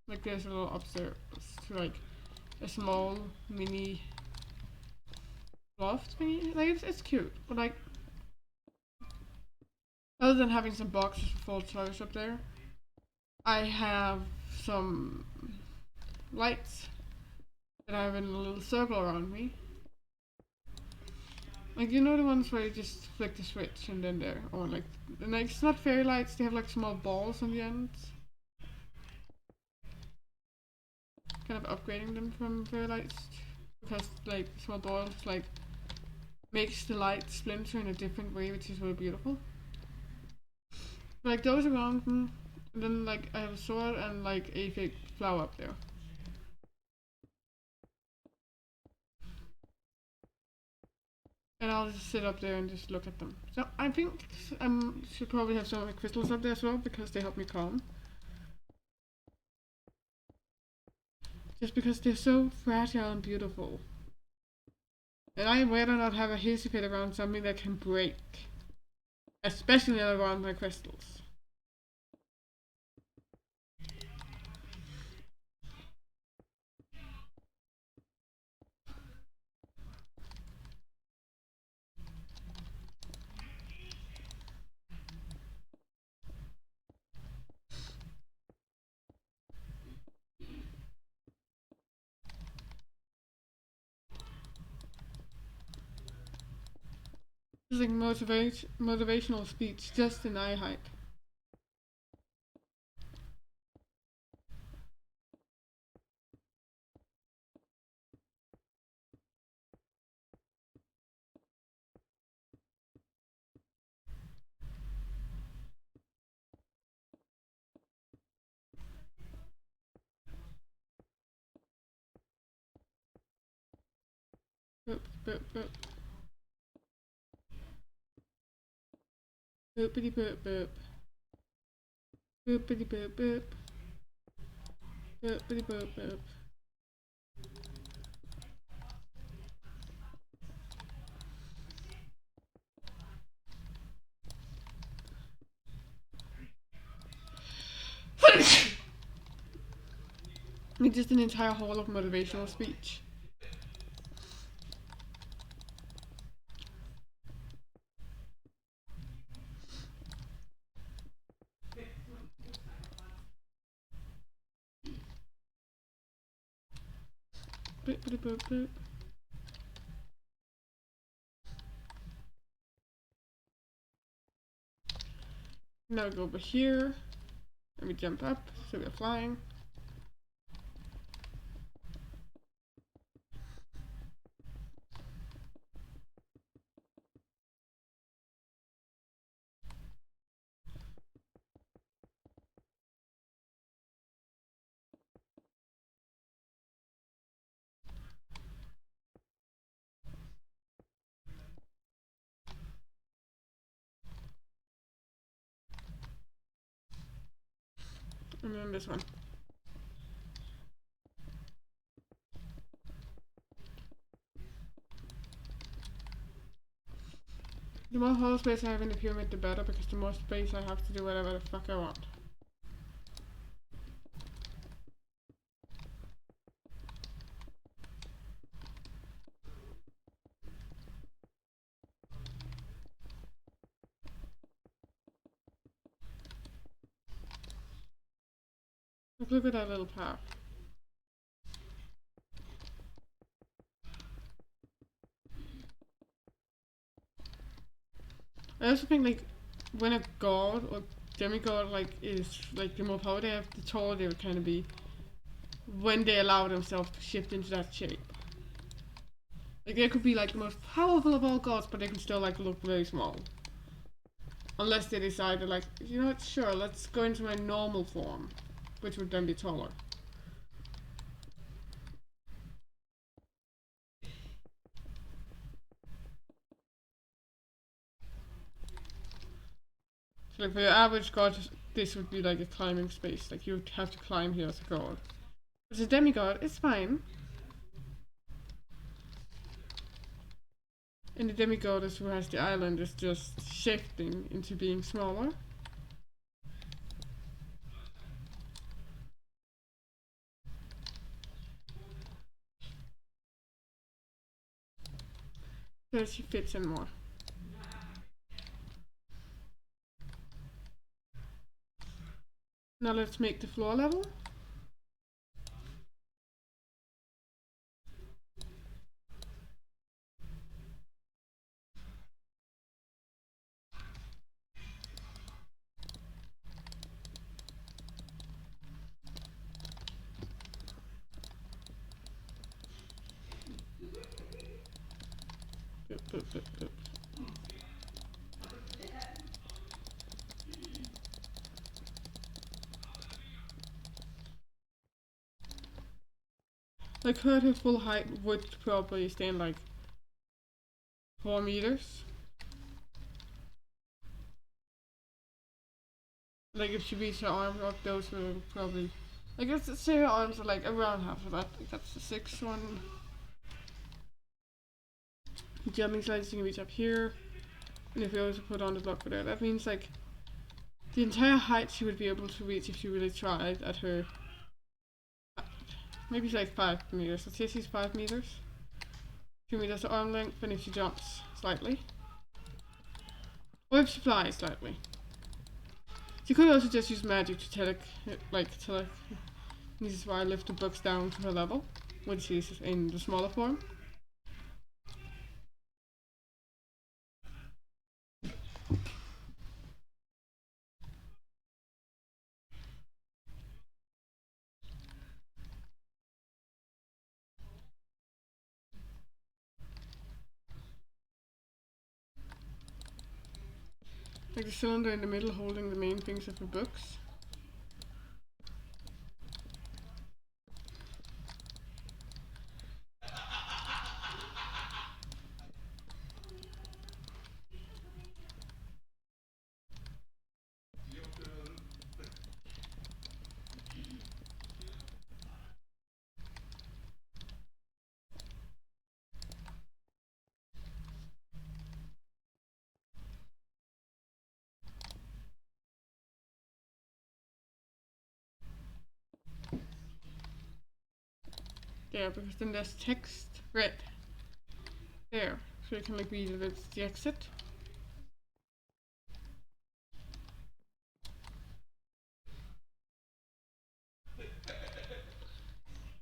Speaker 1: Like, there's a little upstairs to, like, a small, mini... loft thingy. Like, it's cute, but, like... Other than having some boxes full of toys up there, I have some lights that I have in a little circle around me. Like, you know the ones where you just flick the switch and then they're on, like, and like, it's not fairy lights, they have like small balls on the ends. Kind of upgrading them from fairy lights because like small balls like makes the light splinter in a different way, which is really beautiful. Like those around them, and then like I have a sword and like a fake flower up there. And I'll just sit up there and just look at them. So I think I should probably have some of my crystals up there as well because they help me calm. just because they're so fragile and beautiful. And I'd rather not have a hissy fit around something that can break. Especially around my crystals. It's like motivational speech just in eye height. Boop, boop, boop. Boopity boop boop. Boopity boop boop. Boopity boop boop. It's just an entire hall of motivational speech. Boop, boop, boop, boop. Now we go over here. And we jump up, so we're flying. And then this one. The more hall space I have in the pyramid, the better, because the more space I have to do whatever the fuck I want. Look at that little path. I also think like when a god or demigod like is like the more power they have, the taller they would kind of be when they allow themselves to shift into that shape. Like they could be like the most powerful of all gods, but they can still like look very small. Unless they decide to like, you know what, sure, let's go into my normal form, which would then be taller. So like for your average god, this would be like a climbing space. Like you would have to climb here as a god. As a demigod, it's fine. And the demigoddess who has the island is just shifting into being smaller. So she fits in more. Now let's make the floor level. Boop, boop, boop, boop. Like her full height would probably stand like 4 meters. Like if she reached her arms up, those would probably I guess let's say her arms are like around half of that. Like that's the 6th one. Jumping slides you can reach up here. And if we also put on the block for there, that means like the entire height she would be able to reach if she really tried at her. Maybe it's like 5 meters. Let's say she's 5 meters. 2 meters to arm length, and if she jumps slightly. Or if she flies slightly. She could also just use magic to this is why I lift the books down to her level, when she's in the smaller form. Like the cylinder in the middle holding the main things of her books. Yeah, because then there's text red there, so you can like read that it's the exit.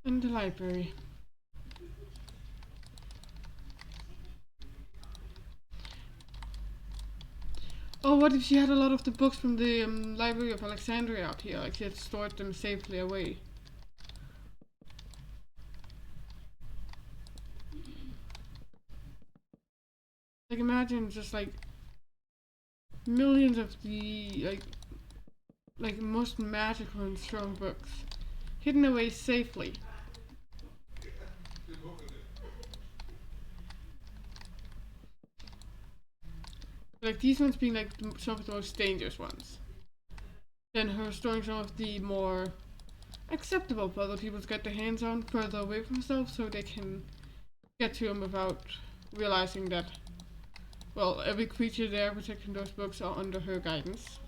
Speaker 1: In the library. Oh, what if she had a lot of the books from the Library of Alexandria out here? Like she had stored them safely away. Like imagine just like millions of the like most magical and strong books hidden away safely. Like these ones being like some of the most dangerous ones. Then her storing some of the more acceptable for other people to get their hands on further away from herself so they can get to them without realizing that, well, every creature there protecting those books are under her guidance.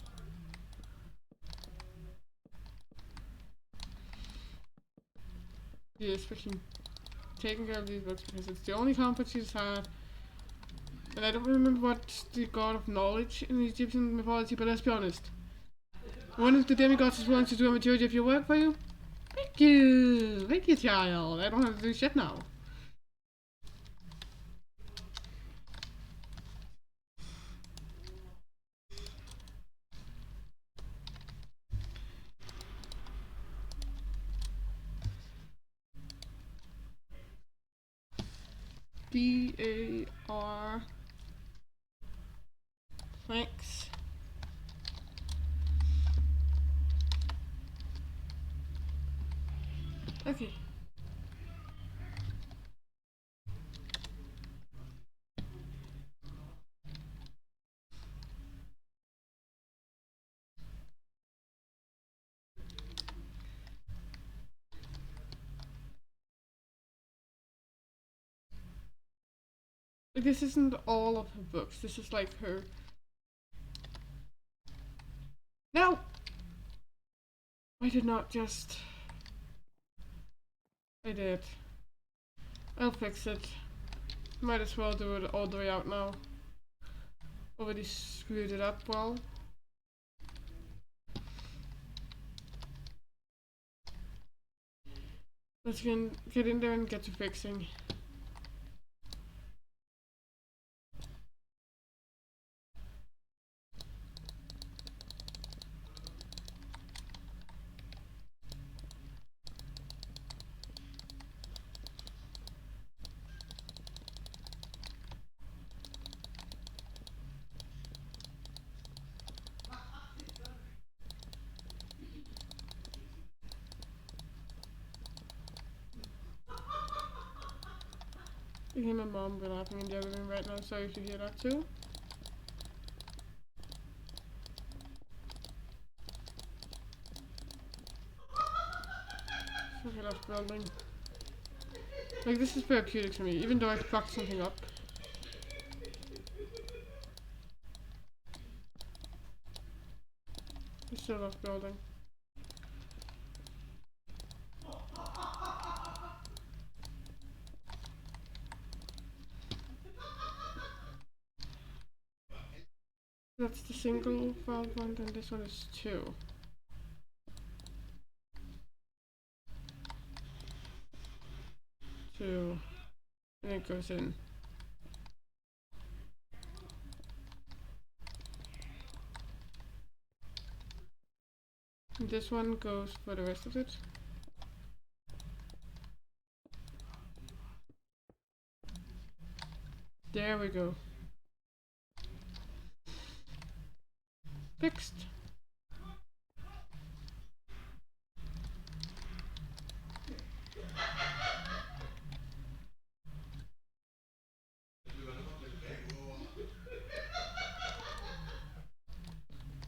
Speaker 1: She is freaking taking care of these books because it's the only comfort she's had. And I don't remember what the god of knowledge in Egyptian mythology, but let's be honest. One of the demigods is willing to do a majority of your work for you. Thank you, child. I don't have to do shit now. D-A-R. Thanks. Okay. This isn't all of her books. This is like her. No! I did not just. I did. I'll fix it. Might as well do it all the way out now. Already screwed it up well. Let's get in there and get to fixing. I hear my mom laughing in the other room right now. Sorry if you hear that too. building. Like, this is therapeutic to me, even though I fucked something up. I still love building. That's the single valve one, and this one is 2. And it goes in. And this one goes for the rest of it. There we go. Fixed.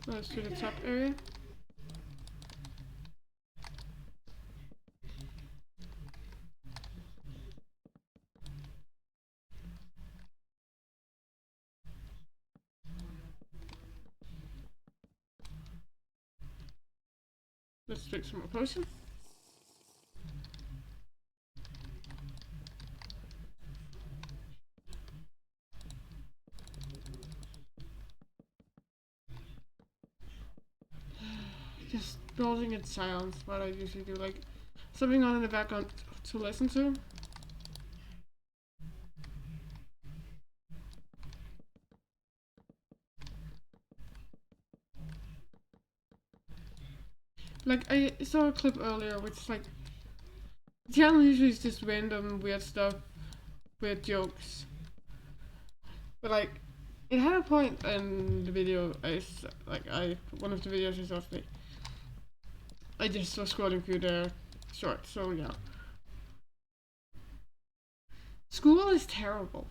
Speaker 1: Let's do the top area. Let's drink some more potion. Just building in silence, what I usually do, like something on in the background to listen to. Like, I saw a clip earlier which is like, the channel usually is just random weird stuff, weird jokes. But like, it had a point in the video, one of the videos I saw today. I just was scrolling through the shorts, so yeah. School is terrible.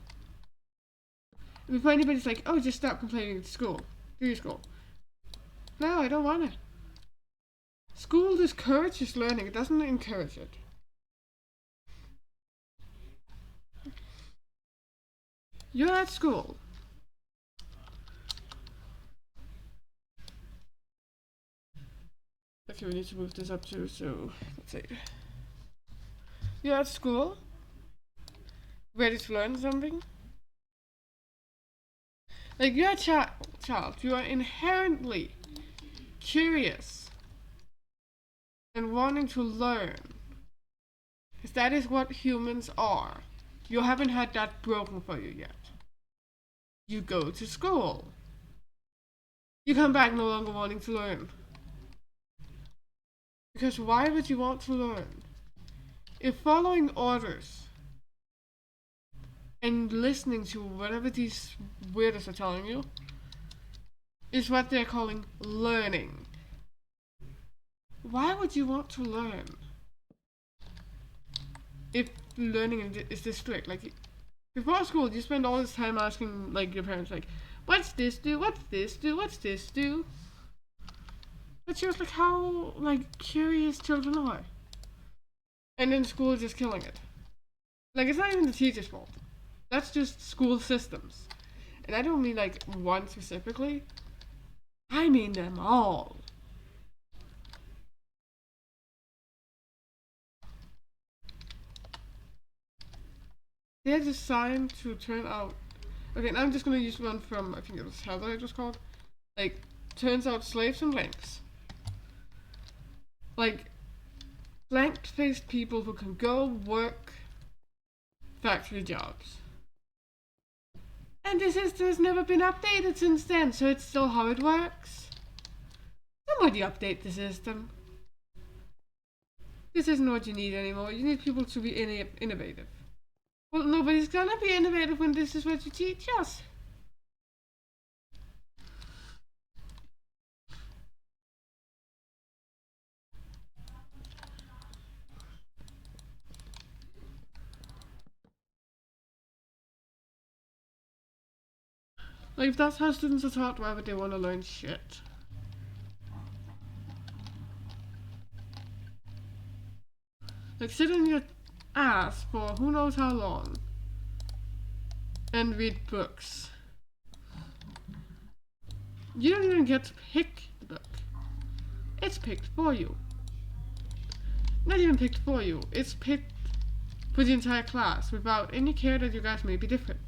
Speaker 1: If anybody's like, oh, just stop complaining at school, do your school. No, I don't want it. School discourages learning, it doesn't encourage it. You're at school. Okay, we need to move this up too, so let's see. You're at school, ready to learn something. Like, you're a child, you are inherently curious and wanting to learn. Because that is what humans are. You haven't had that broken for you yet. You go to school. You come back no longer wanting to learn. Because why would you want to learn? If following orders and listening to whatever these weirdos are telling you is what they're calling learning, why would you want to learn? If learning is this strict, like, before school you spend all this time asking, like, your parents, like, what's this do, what's this do, what's this do? That shows, like, how, like, curious children are. And then school is just killing it. Like, it's not even the teacher's fault. That's just school systems. And I don't mean, like, one specifically. I mean them all. They're designed to turn out... Okay, now I'm just gonna use one from, I think it was Heather it was called. Like, turns out slaves and blanks. Like, blank-faced people who can go work factory jobs. And the system has never been updated since then, so it's still how it works. Somebody update the system. This isn't what you need anymore. You need people to be innovative. Well, nobody's gonna be innovative when this is what you teach us. Like, if that's how students are taught, why would they want to learn shit? Like sit on your ass for who knows how long and read books. You don't even get to pick the book. It's picked for you. Not even picked for you. It's picked for the entire class without any care that you guys may be different.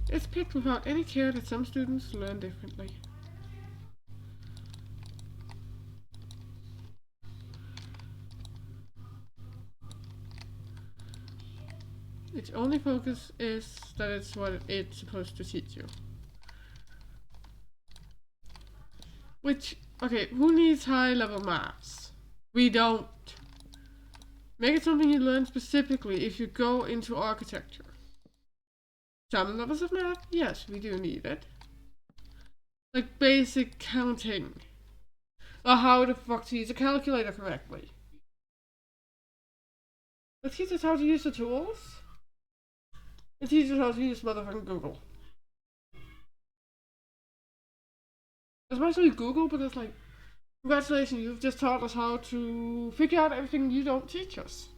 Speaker 1: It's picked without any care that some students learn differently. Its only focus is that it's what it's supposed to teach you. Which, okay, who needs high level maths? We don't. Make it something you learn specifically if you go into architecture. Some levels of math, yes, we do need it. Like basic counting. Or how the fuck to use a calculator correctly. It teaches how to use the tools. It teaches how to use motherfucking Google. Especially Google, because like, congratulations, you've just taught us how to figure out everything you don't teach us.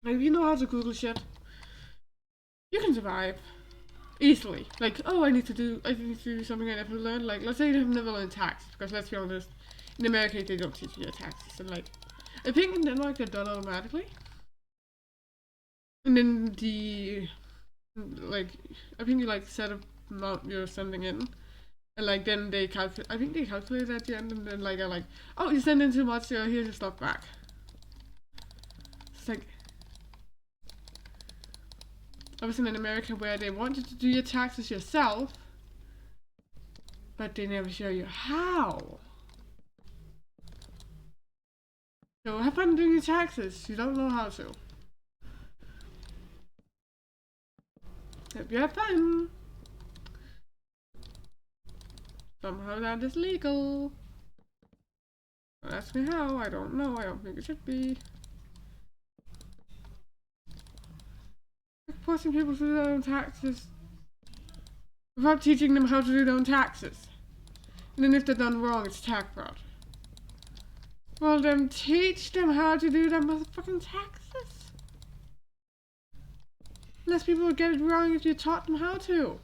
Speaker 1: Like, if you know how to Google shit, you can survive. Easily. Like, oh, I need to do something I never learned. Like, let's say you've never learned tax, because let's be honest, in America they don't teach you your taxes. And like, I think in Denmark they're done automatically. And then I think you like set a amount you're sending in. And like then they calculate, I think they calculate at the end and then like are like, oh, you send in too much, so here's your stuff back. It's like, I was in America where they wanted to do your taxes yourself, but they never show you how. So have fun doing your taxes, you don't know how to. Hope you have fun. Somehow that is legal. Don't ask me how, I don't know, I don't think it should be. Like forcing people to do their own taxes without teaching them how to do their own taxes. And then if they're done wrong, it's tax fraud. Well then teach them how to do their motherfucking taxes. Unless people would get it wrong if you taught them how to.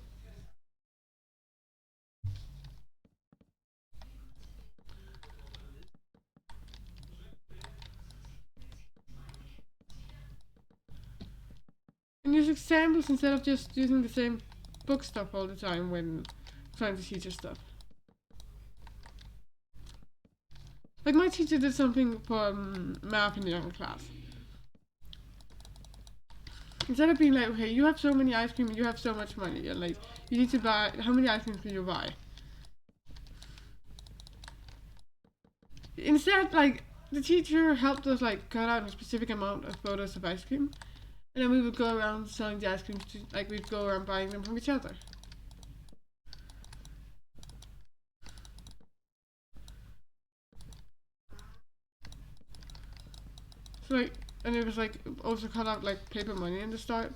Speaker 1: And use examples instead of just using the same book stuff all the time when trying to teach us stuff. Like my teacher did something for math in the younger class. Instead of being like, okay, you have so many ice cream and you have so much money and like you need to buy, how many ice creams can you buy? Instead, like the teacher helped us like cut out a specific amount of photos of ice cream. And then we would go around selling the ice cream to, like, we'd go around buying them from each other. So, like, and it was, like, also cut out, like, paper money in the start.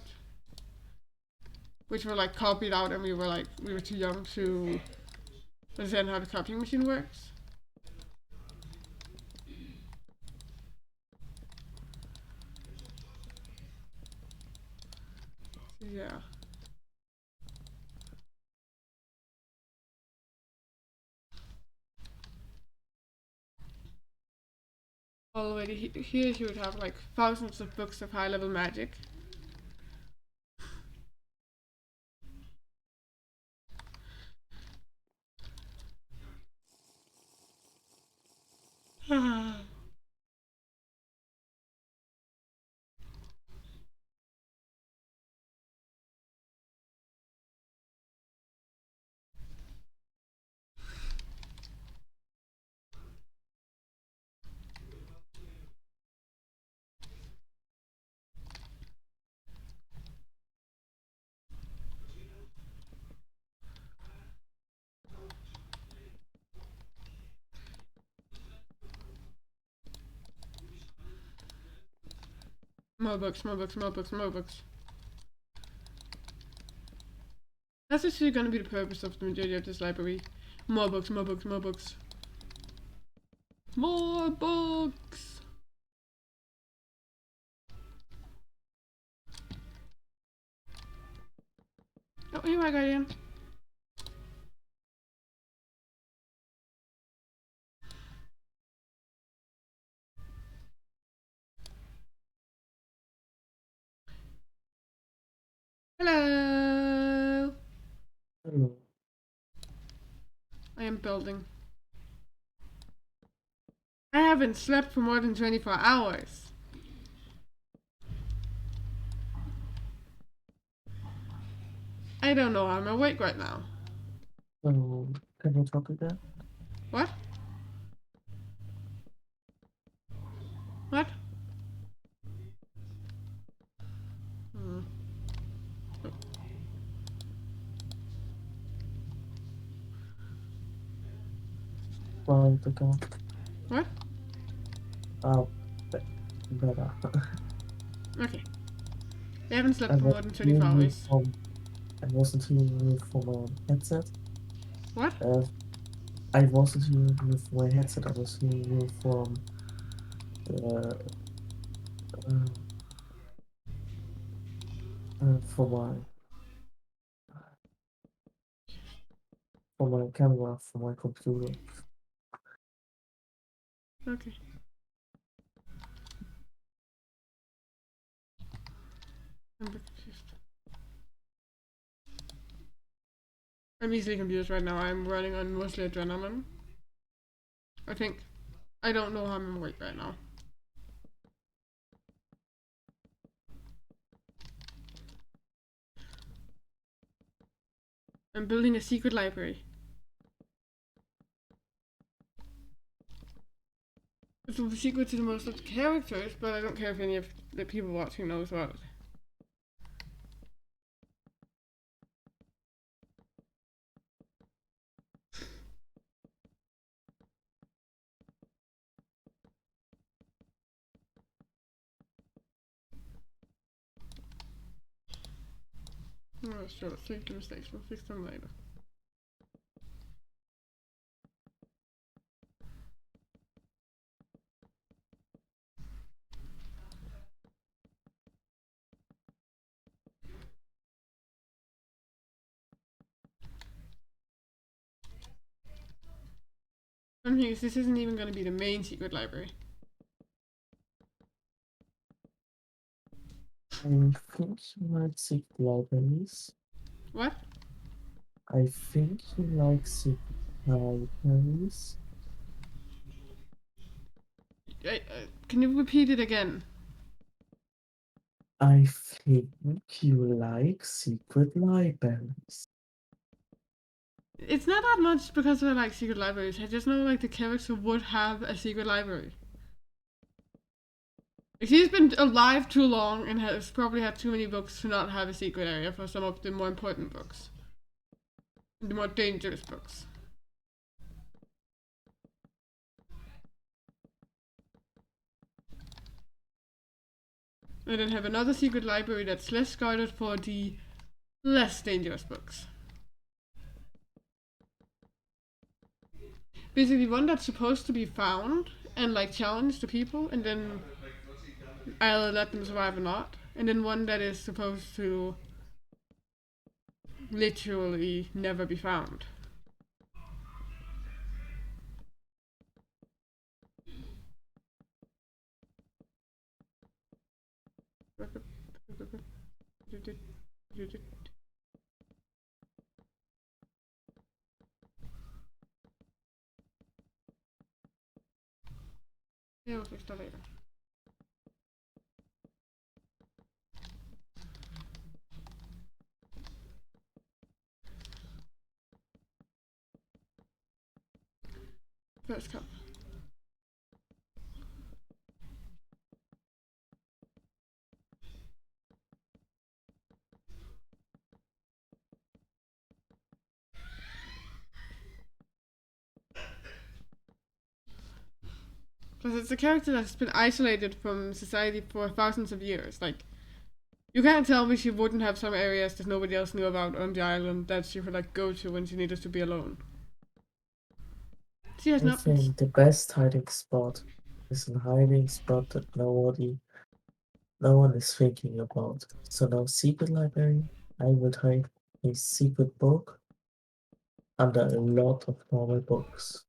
Speaker 1: Which were, like, copied out and we were too young to understand how the copying machine works. Yeah. Already here you would have like thousands of books of high level magic. More books, more books, more books, more books. That's actually gonna be the purpose of the majority of this library. More books, more books, more books. More books! Oh, here I go again. Hello!
Speaker 3: Hello.
Speaker 1: I am building. I haven't slept for more than 24 hours. I don't know how I'm awake right now.
Speaker 3: So, can we talk again?
Speaker 1: What? What? Hmm.
Speaker 3: Well, again.
Speaker 1: What?
Speaker 3: Oh, better.
Speaker 1: Okay. I haven't slept
Speaker 3: I
Speaker 1: for
Speaker 3: was
Speaker 1: more than 24
Speaker 3: hearing you
Speaker 1: hours.
Speaker 3: from. I wasn't hearing you from my headset.
Speaker 1: What?
Speaker 3: I wasn't hearing you from my headset. I was hearing you uh, uh, from my camera, from my computer.
Speaker 1: Okay. I'm a bit confused. I'm easily confused right now. I'm running on mostly adrenaline. I think. I don't know how I'm awake right now. I'm building a secret library. It's a secret to the most of the characters, but I don't care if any of the people watching knows about it. Oh, sure, let's make the mistakes. We'll fix them later. I'm here, this isn't even going to be the main secret library.
Speaker 3: I think you like secret libraries.
Speaker 1: What?
Speaker 3: I think you like secret libraries.
Speaker 1: Can you repeat it again?
Speaker 3: I think you like secret libraries.
Speaker 1: It's not that much because I like secret libraries. I just know like the character would have a secret library. Like, he's been alive too long and has probably had too many books to not have a secret area for some of the more important books. The more dangerous books. And then have another secret library that's less guarded for the less dangerous books. Basically one that's supposed to be found and like challenge the people, and then I'll let them survive or not. And then one that is supposed to literally never be found. Yeah, we'll fix that later. First cup. Because it's a character that's been isolated from society for thousands of years. Like, you can't tell me she wouldn't have some areas that nobody else knew about on the island that she could like go to when she needed to be alone. She has
Speaker 3: I
Speaker 1: not.
Speaker 3: think the best hiding spot is a hiding spot that no one is thinking about. So now secret library, I would hide a secret book under a lot of normal books.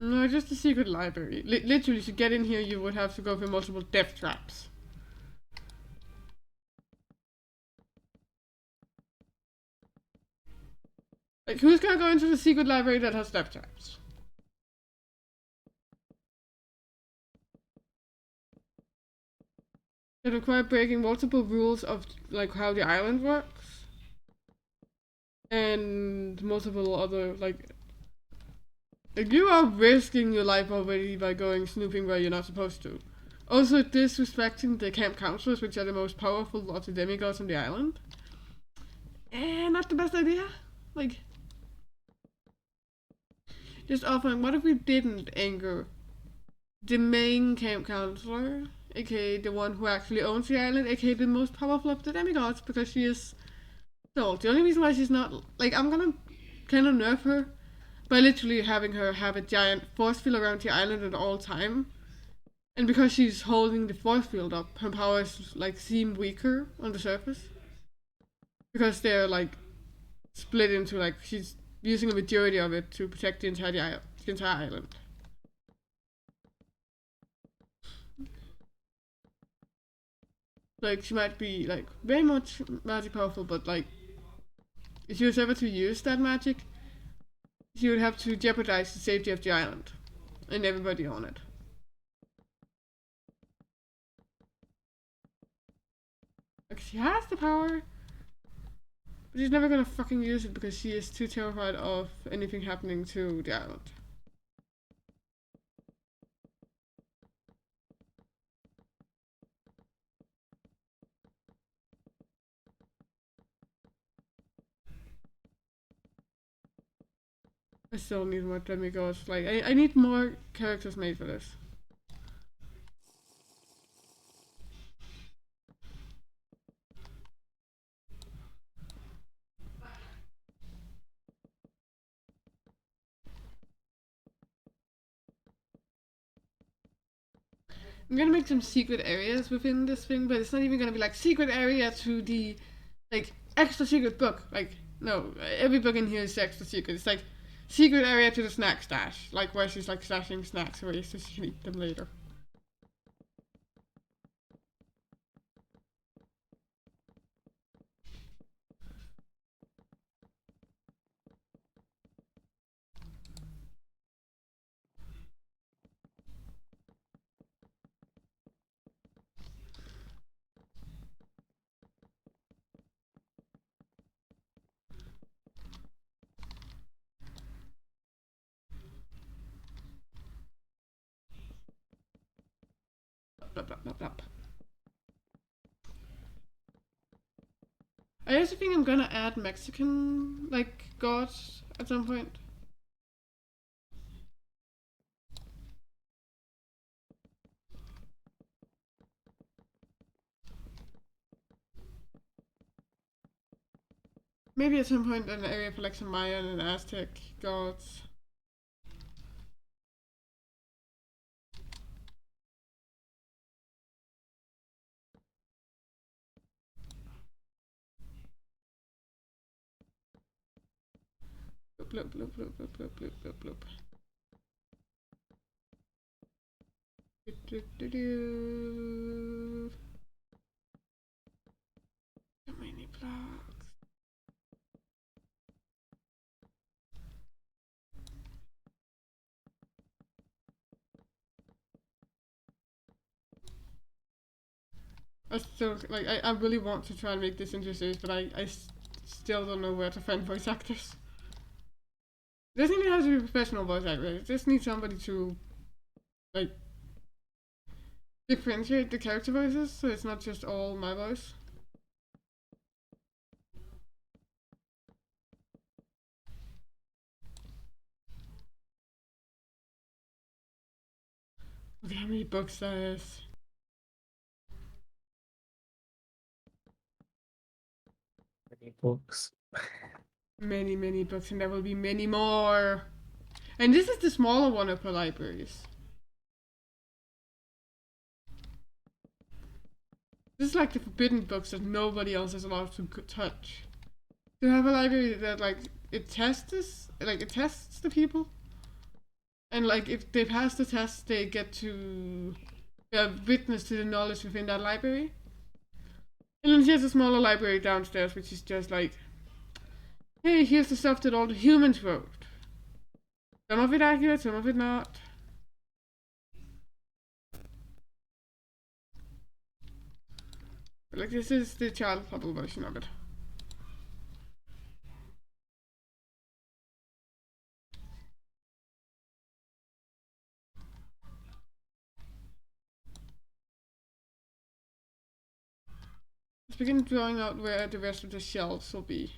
Speaker 1: No, just a secret library. Literally, to get in here, you would have to go through multiple death traps. Like, who's gonna go into the secret library that has death traps? It require breaking multiple rules of like how the island works, and multiple other like you are risking your life already by going snooping where you're not supposed to. Also disrespecting the camp counselors, which are the most powerful of the demigods on the island. Not the best idea. Like, just offering, what if we didn't anger the main camp counselor, aka the one who actually owns the island, aka the most powerful of the demigods, because she is old. The only reason why she's not, like, I'm gonna kind of nerf her by literally having her have a giant force field around the island at all time. And because she's holding the force field up, her powers like seem weaker on the surface. Because they're like split into like she's using a majority of it to protect the entire island. Like she might be like very much magic powerful, but like if she was ever to use that magic, she would have to jeopardize the safety of the island and everybody on it. Like she has the power, but she's never gonna fucking use it because she is too terrified of anything happening to the island. I still need more demigods. Like, I need more characters made for this. I'm gonna make some secret areas within this thing, but it's not even gonna be like secret area to the like extra secret book. Like, no, every book in here is extra secret. It's like secret area to the snack stash, like where she's like stashing snacks away so she can eat them later. Blah, blah, blah, blah. I also think I'm gonna add Mexican like gods at some point. Maybe at some point an area for like some Mayan and Aztec gods. Bloop, bloop, bloop, bloop, bloop, bloop, bloop, bloop. So many blocks. I still like. I really want to try and make this into a series, but I still don't know where to find voice actors. It doesn't even have to be professional voice actors. It just needs somebody to like differentiate the character voices, so it's not just all my voice. Okay, how many books that is?
Speaker 3: Many books.
Speaker 1: Many, many books, and there will be many more. And this is the smaller one of her libraries. This is like the forbidden books that nobody else is allowed to touch. To have a library that like it tests the people, and like if they pass the test, they get to witness to the knowledge within that library. And then she has a smaller library downstairs, which is just like, hey, here's the stuff that all the humans wrote. Some of it accurate, some of it not. But like this is the child Hubble version of it. Let's begin drawing out where the rest of the shelves will be.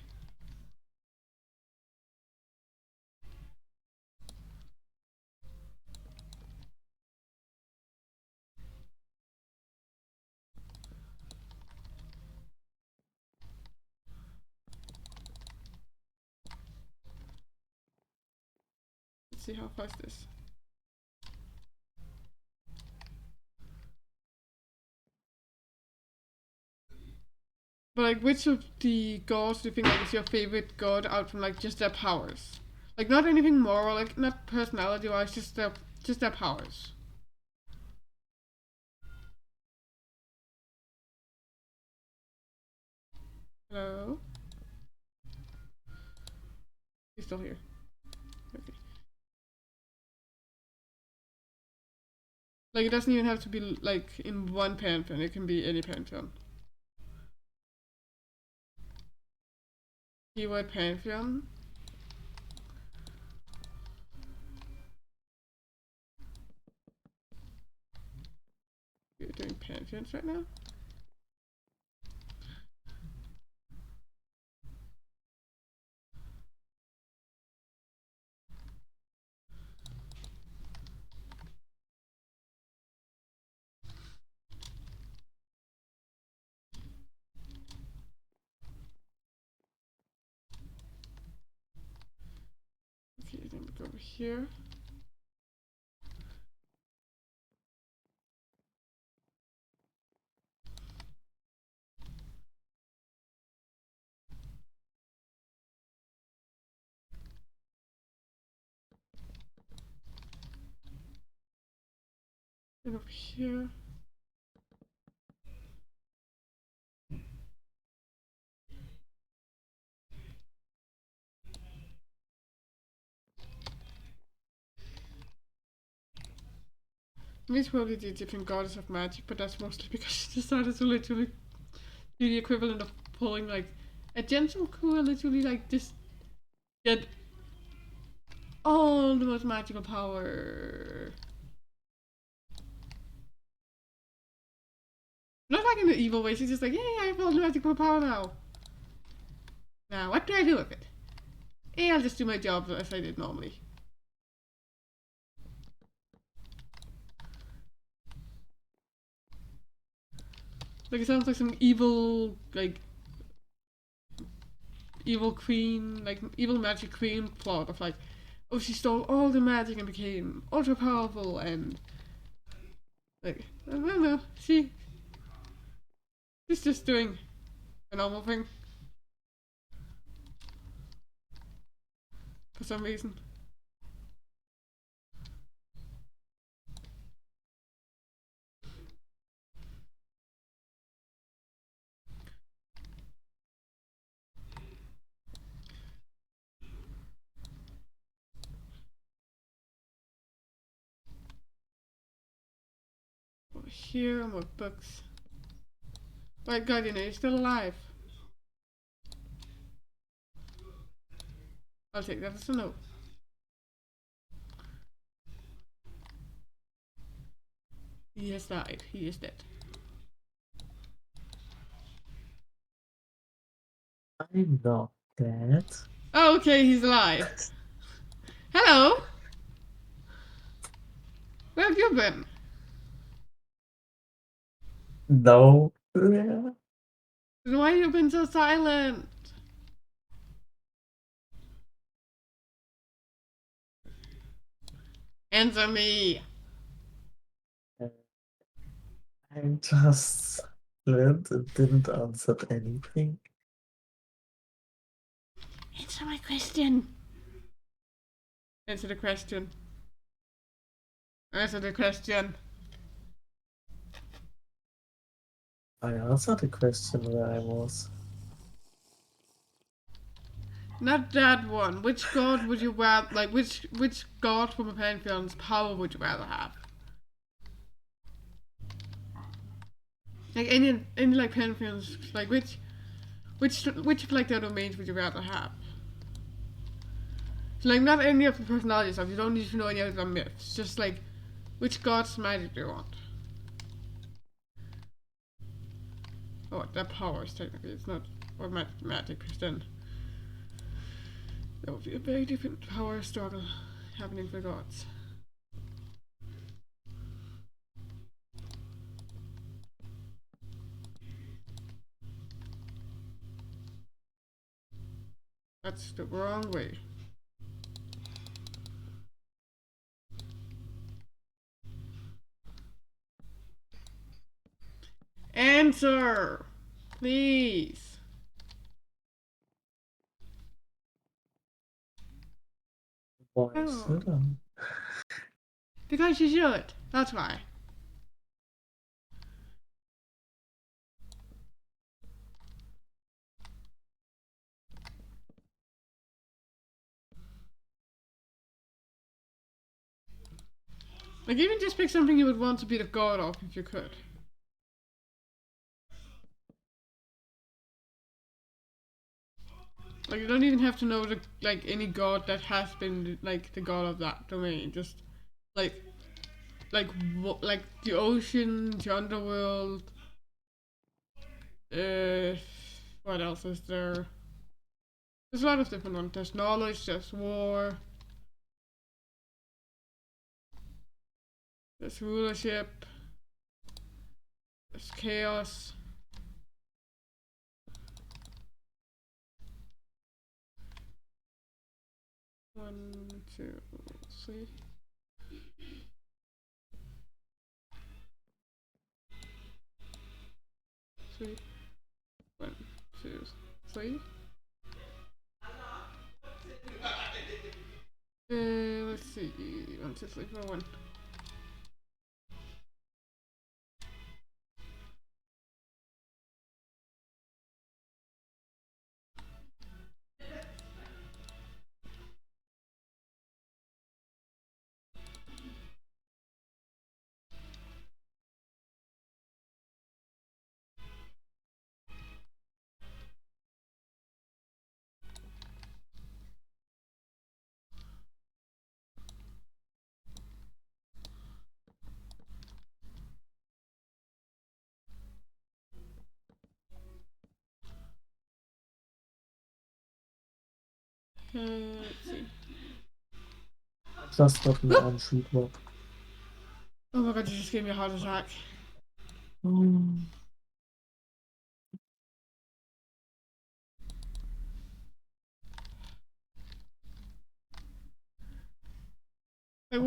Speaker 1: Let's see how fast this is. But like, which of the gods do you think like is your favorite god out from like just their powers? Like not anything moral, like not personality wise, just their powers. Hello? He's still here. Okay. Like it doesn't even have to be like in one pantheon, it can be any pantheon. Keyword pantheon. We're doing pantheons right now. Okay, then we go over here. And over here. Miss probably the Egyptian goddess of magic, but that's mostly because she decided to literally do the equivalent of pulling like a gentle coup and literally like just get all the most magical power. Not like in the evil way, she's just like, yay, I have all the magical power now. Now, what do I do with it? I'll just do my job as I did normally. Like, it sounds like some evil, like, evil queen, like, evil magic queen plot of like, oh, she stole all the magic and became ultra powerful and, like, I don't know, she's just doing a normal thing. For some reason. Over here, more books. Right, Guardian, are you still alive? I'll take that as a no. He has died. He is dead.
Speaker 3: I'm not dead.
Speaker 1: Oh, okay, he's alive. Hello! Where have you been?
Speaker 3: No. Yeah.
Speaker 1: Then why have you been so silent? Answer me.
Speaker 3: I just learned and didn't answer anything.
Speaker 1: Answer my question. Answer the question. Answer the question.
Speaker 3: I answered the question where I was.
Speaker 1: Not that one. Which god would you rather, like, which god from a pantheon's power would you rather have? Like any like pantheons, like which like their domains would you rather have? So, like not any of the personality stuff. You don't need to know any of the myths. Just like which god's magic do you want? Oh, that powers technically. It's not or magic, because then that would be a very different power struggle happening for gods. That's the wrong way. Answer! Please!
Speaker 3: Why
Speaker 1: Oh.
Speaker 3: should I?
Speaker 1: Because you should. That's why. Like, even just pick something you would want to be the god of if you could. Like, you don't even have to know like any god that has been like the god of that domain. Just like like the ocean, the underworld. What else is there? There's a lot of different ones. There's knowledge. There's war. There's rulership. There's chaos. One, two, three. Three. One, two, three. Let's see. 1, 2, 3, 4, 1. Let's see.
Speaker 3: Just got an unshoot mob.
Speaker 1: Oh my god, you just gave me a heart attack.
Speaker 3: Mm.
Speaker 1: Like,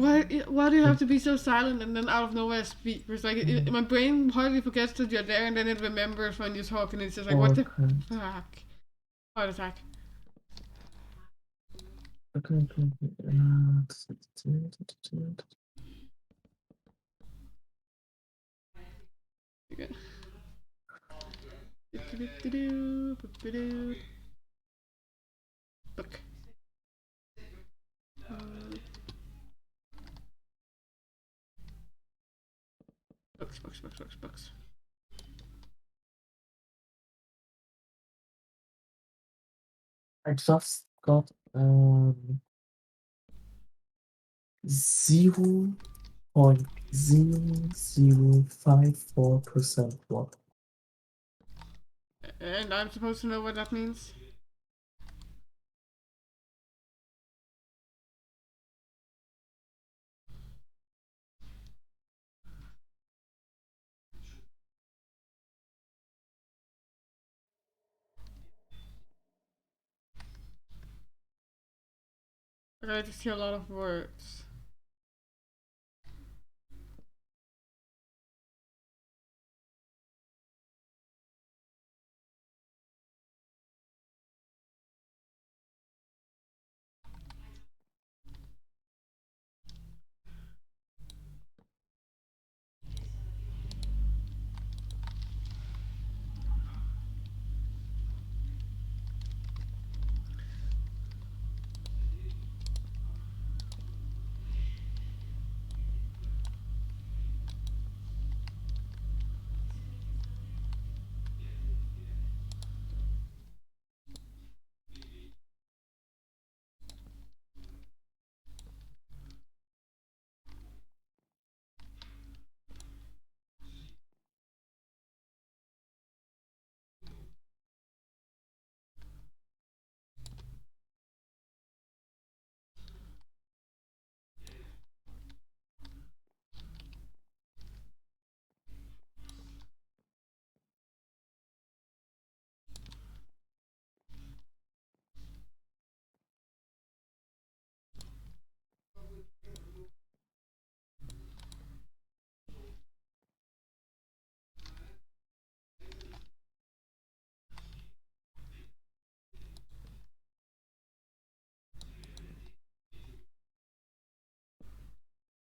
Speaker 1: why do you have to be so silent and then out of nowhere speak? It's like, my brain hardly forgets that you're there and then it remembers when you talk and it's just like, what the
Speaker 3: Okay.
Speaker 1: fuck? Heart attack.
Speaker 3: Okay.
Speaker 1: You good? Book. Books.
Speaker 3: I just got 0.0054% block.
Speaker 1: And I'm supposed to know what that means? I just hear a lot of words.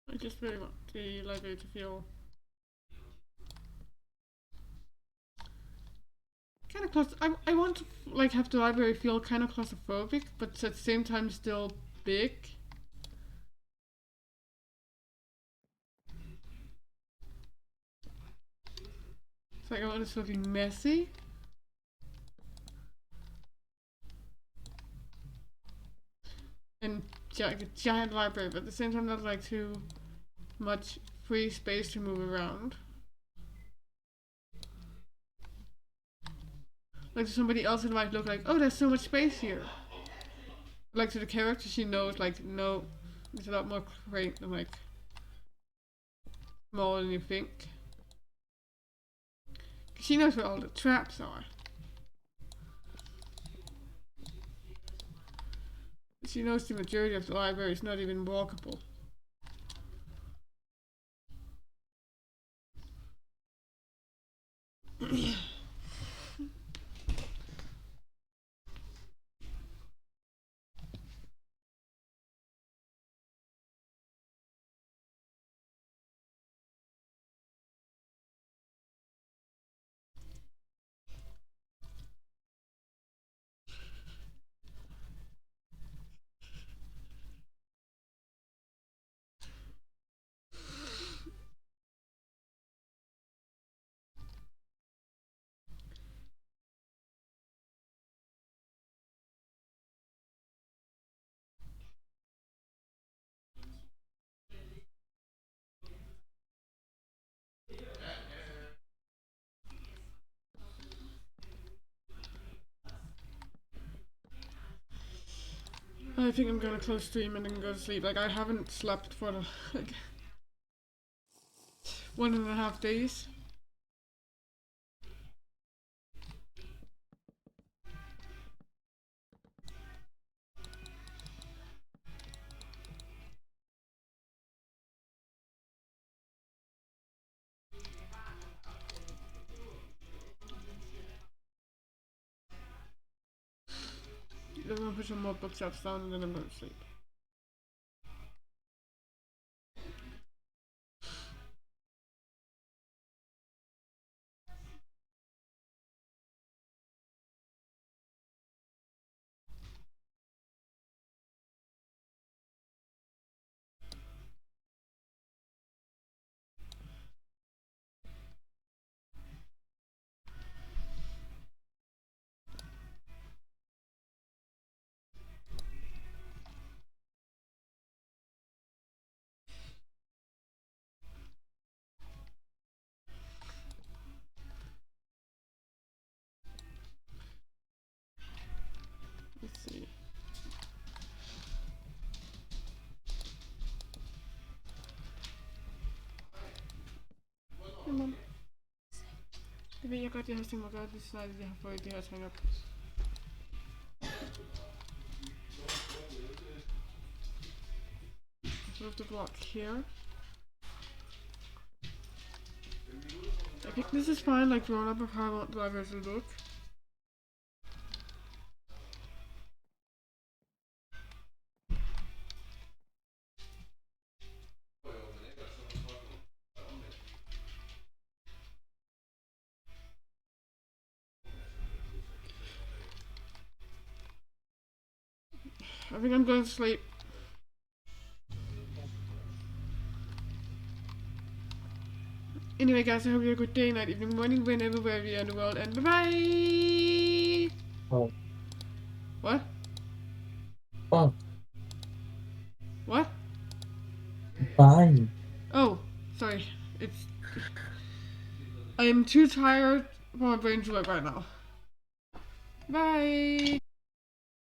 Speaker 1: I just really want the library to feel kind of close. I want to like have the library feel kind of claustrophobic, but at the same time still big. It's like I want it to be messy. And like a giant library, but at the same time not like too much free space to move around. Like to somebody else it might look like, oh, there's so much space here. Like to the character, she knows like, no, there's a lot more crate than like smaller than you think. She knows where all the traps are. She knows the majority of the library is not even walkable. I think I'm gonna close stream and then go to sleep. Like I haven't slept for like 1.5 days. I'm gonna put some more bookshelves down and then I'm gonna sleep. Let's see. Hey mom. Jag vet jag har stängt av det snarare jag har fått det här stängt upp. move the block here. I think this is fine, like drawing up of how I want the library to look. I think I'm going to sleep. Anyway guys, I hope you have a good day, night, evening, morning, whenever, wherever you are in the world, and bye bye!
Speaker 3: Oh.
Speaker 1: What?
Speaker 3: Oh,
Speaker 1: What?
Speaker 3: bye.
Speaker 1: Oh, sorry. I am too tired for my brain to work right now. Bye!